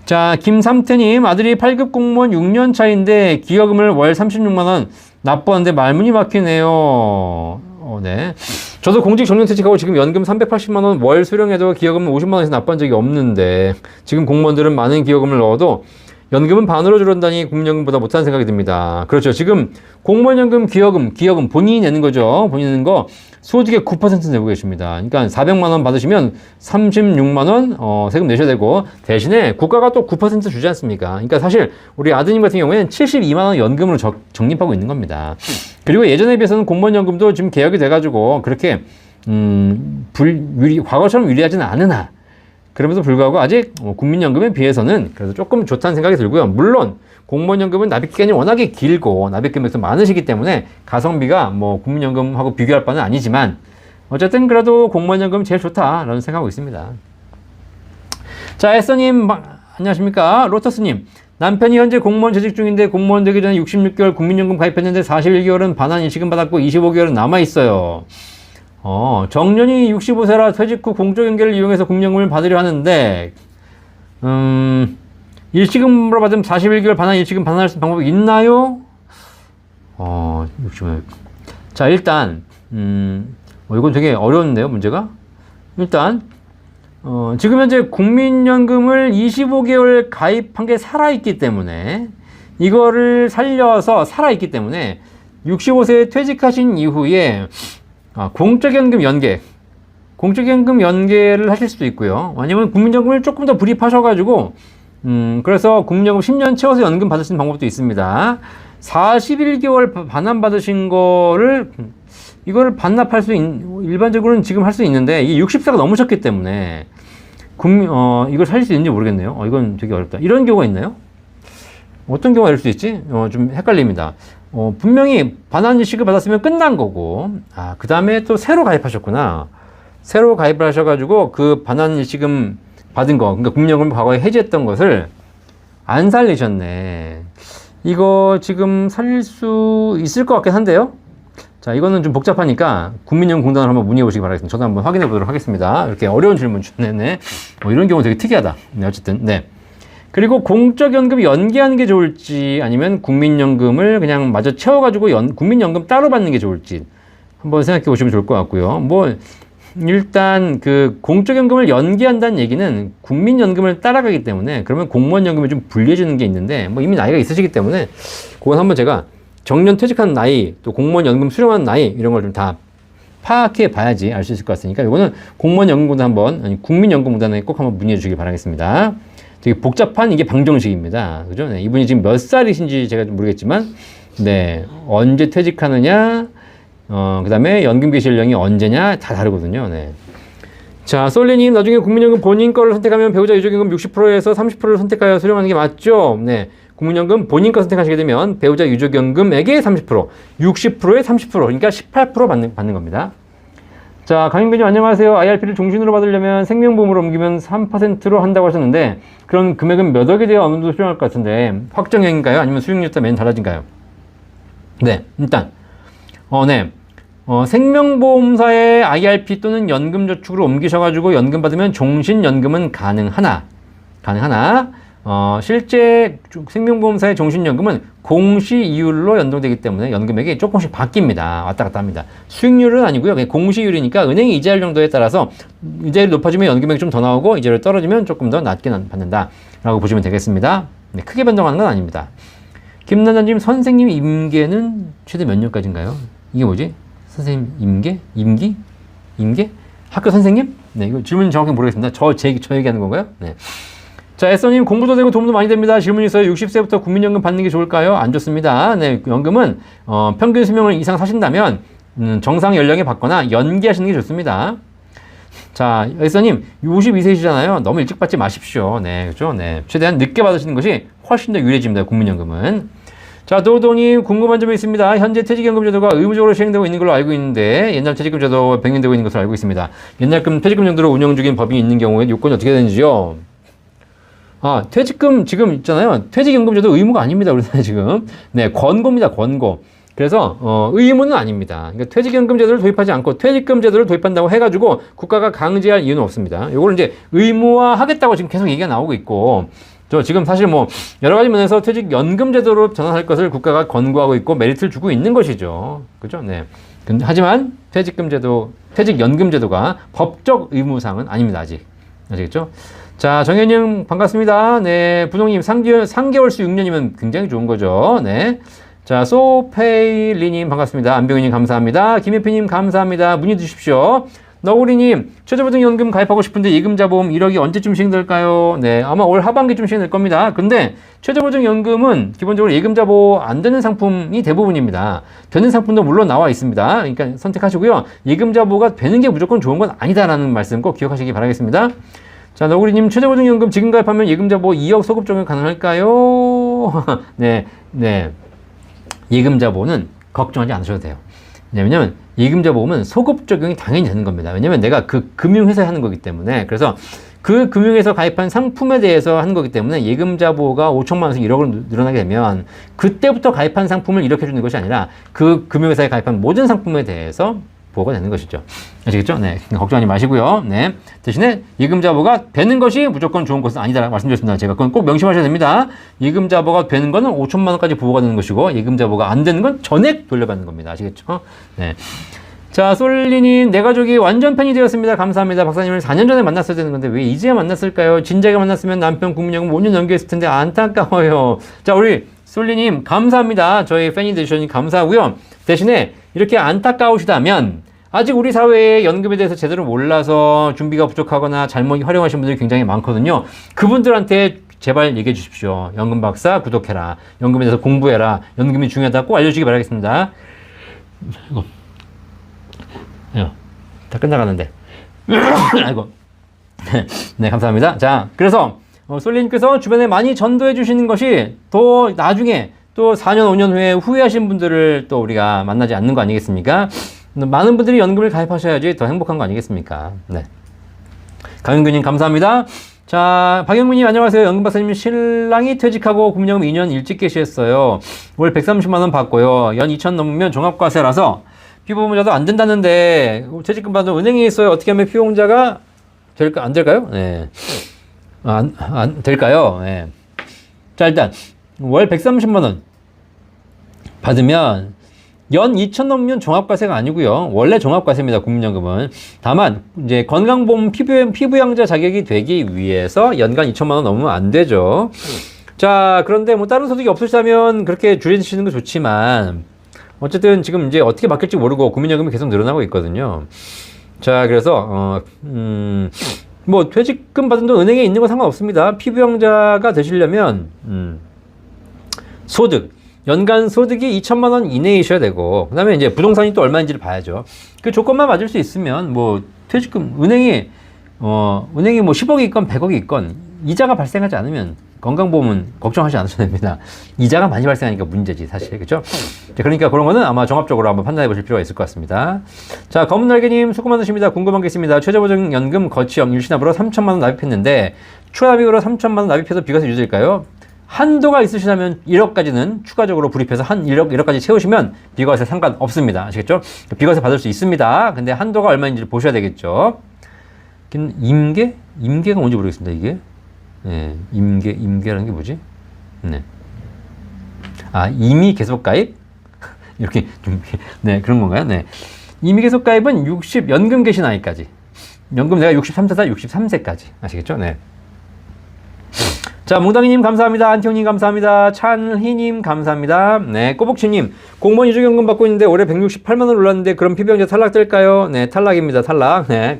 자, 김삼태님 아들이 8급 공무원 6년 차인데 기여금을 월 36만원 납부하는데 말문이 막히네요. 네. 저도 공직 정년퇴직하고 지금 연금 380만원 월 수령해도 기여금은 50만원에서 납부한 적이 없는데 지금 공무원들은 많은 기여금을 넣어도 연금은 반으로 줄어든다니 국민연금보다 못하는 생각이 듭니다. 그렇죠. 지금 공무원연금 기여금 본인이 내는 거죠. 본인이 내는 거 소득의 9% 내고 계십니다. 그러니까 400만 원 받으시면 36만 원 세금 내셔야 되고 대신에 국가가 또 9% 주지 않습니까? 그러니까 사실 우리 아드님 같은 경우에는 72만 원 연금으로 적립하고 있는 겁니다. 그리고 예전에 비해서는 공무원연금도 지금 개혁이 돼가지고 그렇게 과거처럼 유리하지는 않으나 그럼에도 불구하고 아직 국민연금에 비해서는 그래도 조금 좋다는 생각이 들고요. 물론 공무원연금은 납입기간이 워낙에 길고 납입금액도 많으시기 때문에 가성비가 뭐 국민연금하고 비교할 바는 아니지만 어쨌든 그래도 공무원연금 제일 좋다라는 생각하고 있습니다. 자, 에서님 안녕하십니까? 로터스님 남편이 현재 공무원 재직 중인데 공무원 되기 전에 66개월 국민연금 가입했는데 41개월은 반환 인식금 받았고 25개월은 남아있어요. 정년이 65세라 퇴직 후 공적연계를 이용해서 국민연금을 받으려 하는데, 일시금으로 받으면 41개월 반환 일시금 반환할 수 있는 방법이 있나요? 65. 자, 일단, 이건 되게 어려운데요, 문제가? 일단, 지금 현재 국민연금을 25개월 가입한 게 살아있기 때문에, 이거를 살려서 살아있기 때문에, 65세에 퇴직하신 이후에, 공적연금 연계를 하실 수도 있고요. 아니면 국민연금을 조금 더 불입하셔가지고, 그래서 국민연금 10년 채워서 연금 받을 수 있는 방법도 있습니다. 41개월 반환 받으신 이거를 반납할 일반적으로는 지금 할 수 있는데, 이게 60세가 넘으셨기 때문에, 이걸 살릴 수 있는지 모르겠네요. 이건 되게 어렵다. 이런 경우가 있나요? 어떤 경우가 있을 수 있지? 좀 헷갈립니다. 분명히 반환 일시금 받았으면 끝난 거고, 그 다음에 또 새로 가입하셨구나. 새로 가입을 하셔가지고, 그 반환 일시금 받은 거, 그러니까 국민연금 과거에 해지했던 것을 안 살리셨네. 이거 지금 살릴 수 있을 것 같긴 한데요. 자, 이거는 좀 복잡하니까 국민연금공단을 한번 문의해 보시기 바라겠습니다. 저도 한번 확인해 보도록 하겠습니다. 이렇게 어려운 질문 주네. 이런 경우 되게 특이하다. 네, 어쨌든, 네. 그리고 공적연금 연계하는 게 좋을지 아니면 국민연금을 그냥 마저 채워가지고 국민연금 따로 받는 게 좋을지 한번 생각해 보시면 좋을 것 같고요. 일단 그 공적연금을 연계한다는 얘기는 국민연금을 따라가기 때문에 그러면 공무원연금을 좀 분리해 주는 게 있는데 이미 나이가 있으시기 때문에 그건 한번 제가 정년 퇴직한 나이 또 공무원연금 수령한 나이 이런 걸 좀 다 파악해 봐야지 알 수 있을 것 같으니까 이거는 공무원연금공단 국민연금공단에 꼭 한번 문의해 주시기 바라겠습니다. 되게 복잡한 이게 방정식입니다. 그죠? 네, 이분이 지금 몇 살이신지 제가 좀 모르겠지만 네, 언제 퇴직하느냐 그 다음에 연금 개시 연령이 언제냐 다 다르거든요. 네. 자, 솔리님 나중에 국민연금 본인 거를 선택하면 배우자 유족연금 60%에서 30%를 선택하여 수령하는 게 맞죠? 네. 국민연금 본인 거 선택하시게 되면 배우자 유족연금액의 30%, 60%의 30%, 그러니까 18% 받는 겁니다. 자, 강인배님 안녕하세요. IRP를 종신으로 받으려면 생명보험으로 옮기면 3%로 한다고 하셨는데 그런 금액은 몇 억에 대해 어느 정도 수령할 것 같은데 확정액인가요? 아니면 수익률 따라 매년 달라진가요? 네, 일단 네. 생명보험사의 IRP 또는 연금저축으로 옮기셔가지고 연금 받으면 종신연금은 가능하나, 실제 생명보험사의 종신연금은 공시이율로 연동되기 때문에 연금액이 조금씩 바뀝니다. 왔다 갔다 합니다. 수익률은 아니고요. 그냥 공시이율이니까 은행이 이자율 정도에 따라서 이자율이 높아지면 연금액이 좀 더 나오고 이자율이 떨어지면 조금 더 낮게 받는다라고 보시면 되겠습니다. 네, 크게 변동하는 건 아닙니다. 김난자님, 선생님 임계는 최대 몇 년까지인가요? 이게 뭐지? 선생님 임기? 학교 선생님? 네, 이거 질문 정확히 모르겠습니다. 저 얘기하는 건가요? 네. 자, 애써님 공부도 되고 도움도 많이 됩니다. 질문이 있어요. 60세부터 국민연금 받는 게 좋을까요? 안 좋습니다. 네, 연금은 평균 수명을 이상 사신다면 정상 연령에 받거나 연기하시는 게 좋습니다. 자, 애써님 52세이시잖아요. 너무 일찍 받지 마십시오. 네, 그렇죠? 네, 최대한 늦게 받으시는 것이 훨씬 더 유리해집니다. 국민연금은. 자, 도도님 궁금한 점이 있습니다. 현재 퇴직연금 제도가 의무적으로 시행되고 있는 걸로 알고 있는데 옛날 퇴직금 제도 병행되고 있는 것으로 알고 있습니다. 옛날 퇴직금 정도로 운영 중인 법인이 있는 경우에 요건이 어떻게 되는지요? 퇴직금 지금 있잖아요. 퇴직연금 제도 의무가 아닙니다. 우리나라 지금. 네, 권고입니다. 권고. 그래서 의무는 아닙니다. 그러니까 퇴직연금 제도를 도입하지 않고 퇴직금 제도를 도입한다고 해가지고 국가가 강제할 이유는 없습니다. 요거를 이제 의무화하겠다고 지금 계속 얘기가 나오고 있고 지금 사실 여러 가지 면에서 퇴직연금 제도로 전환할 것을 국가가 권고하고 있고 메리트를 주고 있는 것이죠. 그죠? 네. 하지만 퇴직연금 제도가 법적 의무사항은 아닙니다. 아시겠죠? 자, 정현님 반갑습니다. 네. 분홍님 3개월 수 6년이면 굉장히 좋은 거죠. 네. 자, 소페이리님 반갑습니다. 안병희님 감사합니다. 김혜피님 감사합니다. 문의 주십시오. 너구리님, 최저보증연금 가입하고 싶은데 예금자보험 1억이 언제쯤 시행될까요? 네, 아마 올 하반기쯤 시행될 겁니다. 근데 최저보증연금은 기본적으로 예금자보 안 되는 상품이 대부분입니다. 되는 상품도 물론 나와 있습니다. 그러니까 선택하시고요. 예금자보가 되는 게 무조건 좋은 건 아니다라는 말씀 꼭 기억하시기 바라겠습니다. 자, 너구리님, 최저보증연금 지금 가입하면 예금자보 2억 소급 적용 가능할까요? 네. 예금자보는 걱정하지 않으셔도 돼요. 왜냐면 예금자 보험은 소급 적용이 당연히 되는 겁니다. 왜냐면 내가 그 금융회사에 하는 거기 때문에. 그래서 그 금융회사 가입한 상품에 대해서 하는 거기 때문에 예금자 보호가 5천만 원에서 1억으로 늘어나게 되면 그때부터 가입한 상품을 이렇게 해주는 것이 아니라 그 금융회사에 가입한 모든 상품에 대해서 보호가 되는 것이죠. 아시겠죠? 네. 걱정하지 마시고요. 네. 대신에 예금자보가 되는 것이 무조건 좋은 것은 아니다라고 말씀드렸습니다. 제가 그건 꼭 명심하셔야 됩니다. 예금자보가 되는 거는 5천만 원까지 보호가 되는 것이고 예금자보가 안 되는 건 전액 돌려받는 겁니다. 아시겠죠? 네. 자, 솔리님, 내 가족이 완전 팬이 되었습니다. 감사합니다. 박사님을 4년 전에 만났어야 되는 건데 왜 이제야 만났을까요? 진작에 만났으면 남편 국민연금 5년 넘겨있을 텐데 안타까워요. 자, 우리 솔리님, 감사합니다. 저희 팬이 되셔서 감사하고요. 대신에 이렇게 안타까우시다면 아직 우리 사회에 연금에 대해서 제대로 몰라서 준비가 부족하거나 잘못 활용하신 분들이 굉장히 많거든요. 그분들한테 제발 얘기해 주십시오. 연금 박사 구독해라. 연금에 대해서 공부해라. 연금이 중요하다고 꼭 알려주시기 바라겠습니다. 이거. 다 끝나가는데. 아이고. 네, 감사합니다. 자, 그래서 솔리님께서 주변에 많이 전도해 주시는 것이 또 나중에 또 4년, 5년 후에 후회하신 분들을 또 우리가 만나지 않는 거 아니겠습니까? 많은 분들이 연금을 가입하셔야지 더 행복한 거 아니겠습니까? 네. 강영규님 감사합니다. 자, 박영민님 안녕하세요. 연금 박사님 신랑이 퇴직하고 국민연금 2년 일찍 개시했어요. 월 130만 원 받고요. 연 2천 넘으면 종합과세라서 피보험자도 안 된다는데 퇴직금 받은 은행에 있어요. 어떻게 하면 피보험자가 될까 안 될까요? 네. 안 될까요? 네. 자, 일단 월 130만 원 받으면 연 2천 넘으면 종합과세가 아니고요. 원래 종합과세입니다. 국민연금은. 다만 이제 건강보험 피부양자 자격이 되기 위해서 연간 2천만 원 넘으면 안 되죠. 자, 그런데 뭐 다른 소득이 없으시다면 그렇게 줄이시는 거 좋지만 어쨌든 지금 이제 어떻게 바뀔지 모르고 국민연금이 계속 늘어나고 있거든요. 자, 그래서 뭐 퇴직금 받은 돈 은행에 있는 건 상관없습니다. 피부양자가 되시려면 소득 연간 소득이 2천만 원 이내이셔야 되고 그 다음에 이제 부동산이 또 얼마인지를 봐야죠. 그 조건만 맞을 수 있으면 뭐 퇴직금 은행이 뭐 10억이 있건 100억이 있건 이자가 발생하지 않으면 건강보험은 걱정하지 않으셔도 됩니다. 이자가 많이 발생하니까 문제지 사실. 그렇죠? 그러니까 그런 거는 아마 종합적으로 한번 판단해 보실 필요가 있을 것 같습니다. 자, 검은날개님 수고 많으십니다. 궁금한 게 있습니다. 최저보장연금 거치형 일시납으로 3천만 원 납입했는데 추가 납입으로 3천만 원 납입해서 비과세 유지일까요? 한도가 있으시다면 1억까지는 추가적으로 불입해서 한 1억까지 채우시면 비과세 상관없습니다. 아시겠죠? 비과세 받을 수 있습니다. 근데 한도가 얼마인지를 보셔야 되겠죠. 임계가 뭔지 모르겠습니다. 이게. 네, 임계라는 게 뭐지? 네. 아, 임의 계속 가입? 이렇게 좀, 네, 그런 건가요? 네. 임의 계속 가입은 연금 개시 나이까지. 연금 내가 63세다, 63세까지. 아시겠죠? 네. 자, 몽당이님 감사합니다. 안티용님 감사합니다. 찬희님 감사합니다. 네, 꼬북치님 공무원 이주연금 받고 있는데 올해 168만 원 올랐는데 그럼 피부양자 탈락될까요? 네, 탈락입니다. 탈락. 네.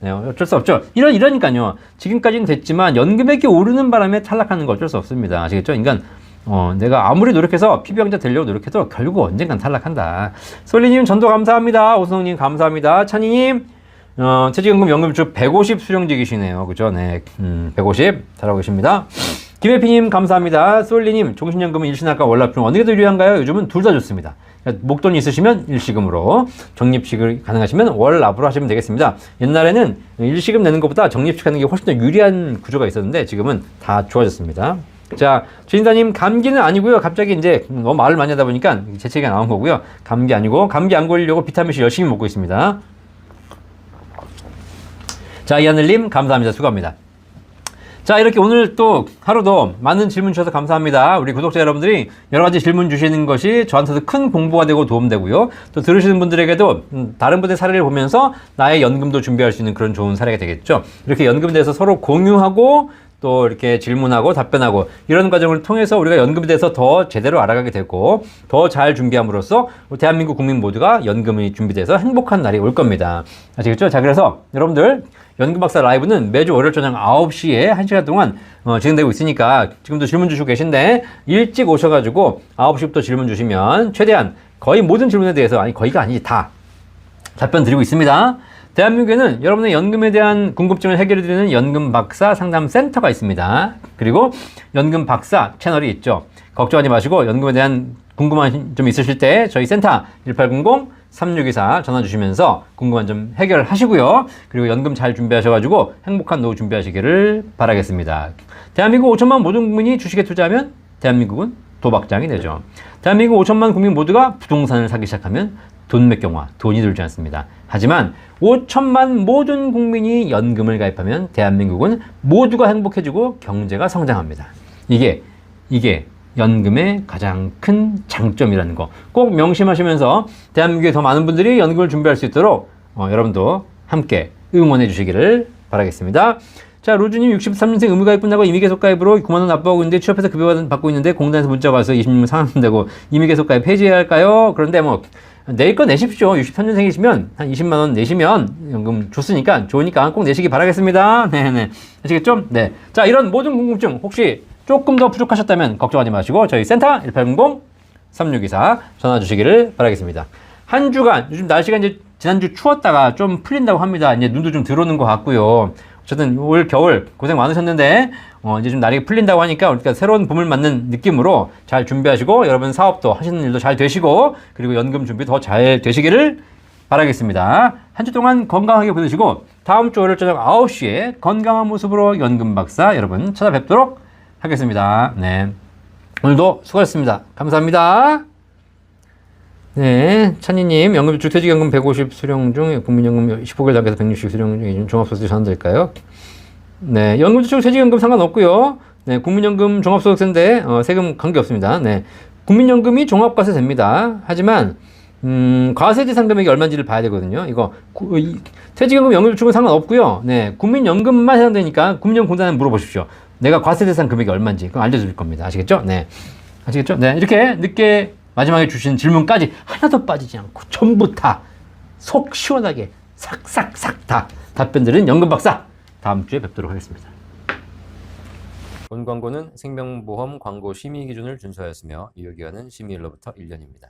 네, 어쩔 수 없죠. 이러니까요. 지금까지는 됐지만 연금액이 오르는 바람에 탈락하는 거 어쩔 수 없습니다. 아시겠죠? 그러니까 내가 아무리 노력해서 피부양자 되려고 노력해도 결국 언젠간 탈락한다. 솔리님 전도 감사합니다. 오승님 감사합니다. 찬이님 퇴직연금 연금주 150 수령직이시네요. 그죠? 네, 150 잘하고 계십니다. 김혜피님 감사합니다. 솔리님 종신연금은 일시납과 월납 중 어느 게 더 유리한가요? 요즘은 둘 다 좋습니다. 목돈이 있으시면 일시금으로, 적립식을 가능하시면 월납으로 하시면 되겠습니다. 옛날에는 일시금 내는 것보다 적립식 하는 게 훨씬 더 유리한 구조가 있었는데 지금은 다 좋아졌습니다. 자, 주인사님 감기는 아니고요. 갑자기 이제 너무 말을 많이 하다 보니까 재채기가 나온 거고요. 감기 아니고 감기 안 걸리려고 비타민C 열심히 먹고 있습니다. 자, 이하늘님 감사합니다. 수고합니다. 자, 이렇게 오늘 또 하루도 많은 질문 주셔서 감사합니다. 우리 구독자 여러분들이 여러 가지 질문 주시는 것이 저한테도 큰 공부가 되고 도움되고요. 또 들으시는 분들에게도 다른 분의 사례를 보면서 나의 연금도 준비할 수 있는 그런 좋은 사례가 되겠죠. 이렇게 연금에 대해서 서로 공유하고 또 이렇게 질문하고 답변하고 이런 과정을 통해서 우리가 연금에 대해서 더 제대로 알아가게 되고 더 잘 준비함으로써 대한민국 국민 모두가 연금이 준비돼서 행복한 날이 올 겁니다. 아시겠죠? 자, 그래서 여러분들 연금박사 라이브는 매주 월요일 저녁 9시에 1시간 동안 진행되고 있으니까 지금도 질문 주시고 계신데 일찍 오셔가지고 9시부터 질문 주시면 최대한 거의 모든 질문에 대해서, 아니 거의가 아니지, 다 답변 드리고 있습니다. 대한민국에는 여러분의 연금에 대한 궁금증을 해결해드리는 연금박사 상담센터가 있습니다. 그리고 연금박사 채널이 있죠. 걱정하지 마시고 연금에 대한 궁금한 점 있으실 때 저희 센터 1800-3624 전화 주시면서 궁금한 점 해결하시고요. 그리고 연금 잘 준비하셔가지고 행복한 노후 준비하시기를 바라겠습니다. 대한민국 5천만 모든 국민이 주식에 투자하면 대한민국은 도박장이 되죠. 대한민국 5천만 국민 모두가 부동산을 사기 시작하면 돈맥경화, 돈이 들지 않습니다. 하지만 5천만 모든 국민이 연금을 가입하면 대한민국은 모두가 행복해지고 경제가 성장합니다. 이게 연금의 가장 큰 장점이라는 거 꼭 명심하시면서 대한민국의 더 많은 분들이 연금을 준비할 수 있도록 여러분도 함께 응원해 주시기를 바라겠습니다. 자, 로즈님 63년생 의무가입 끝나고 임의계속가입으로 9만 원 납부하고 있는데 취업해서 급여 받고 있는데 공단에서 문자가 와서 26만 상환되고 임의계속가입 해지해야 할까요? 그런데 뭐 낼 거 내십시오. 63년생이시면 한 20만 원 내시면 연금 좋으니까 좋으니까 꼭 내시기 바라겠습니다. 네네. 아시겠죠? 네. 자, 이런 모든 궁금증 혹시 조금 더 부족하셨다면 걱정하지 마시고 저희 센터 1800-3624 전화 주시기를 바라겠습니다. 한 주간 요즘 날씨가 이제 지난주 추웠다가 좀 풀린다고 합니다. 이제 눈도 좀 들어오는 것 같고요. 어쨌든 올 겨울 고생 많으셨는데 이제 좀 날이 풀린다고 하니까 우리가 새로운 봄을 맞는 느낌으로 잘 준비하시고 여러분 사업도 하시는 일도 잘 되시고 그리고 연금 준비 더 잘 되시기를 바라겠습니다. 한 주 동안 건강하게 보내시고 다음 주 월요일 저녁 9시에 건강한 모습으로 연금 박사 여러분 찾아뵙도록 하겠습니다. 네, 오늘도 수고하셨습니다. 감사합니다. 네, 찬이님, 연금저축 퇴직연금 150 수령 중 국민연금 15개월 단계에서 160 수령 중에 종합소득세 전환될까요? 네, 연금저축 퇴직연금 상관없고요. 네, 국민연금 종합소득세인데 세금 관계없습니다. 네, 국민연금이 종합과세 됩니다. 하지만 과세 대상 금액이 얼마인지를 봐야 되거든요. 이거 퇴직연금, 연금저축은 상관없고요. 네, 국민연금만 해당되니까 국민연금공단에 물어보십시오. 내가 과세 대상 금액이 얼마인지 그거 알려드릴 겁니다. 아시겠죠? 네, 아시겠죠? 네, 이렇게 늦게 마지막에 주신 질문까지 하나도 빠지지 않고 전부 다 속 시원하게 싹싹싹 다 답변드리는 연금박사 다음 주에 뵙도록 하겠습니다. 본 광고는 생명보험 광고 심의 기준을 준수하였으며 유효기간은 심의일로부터 1년입니다.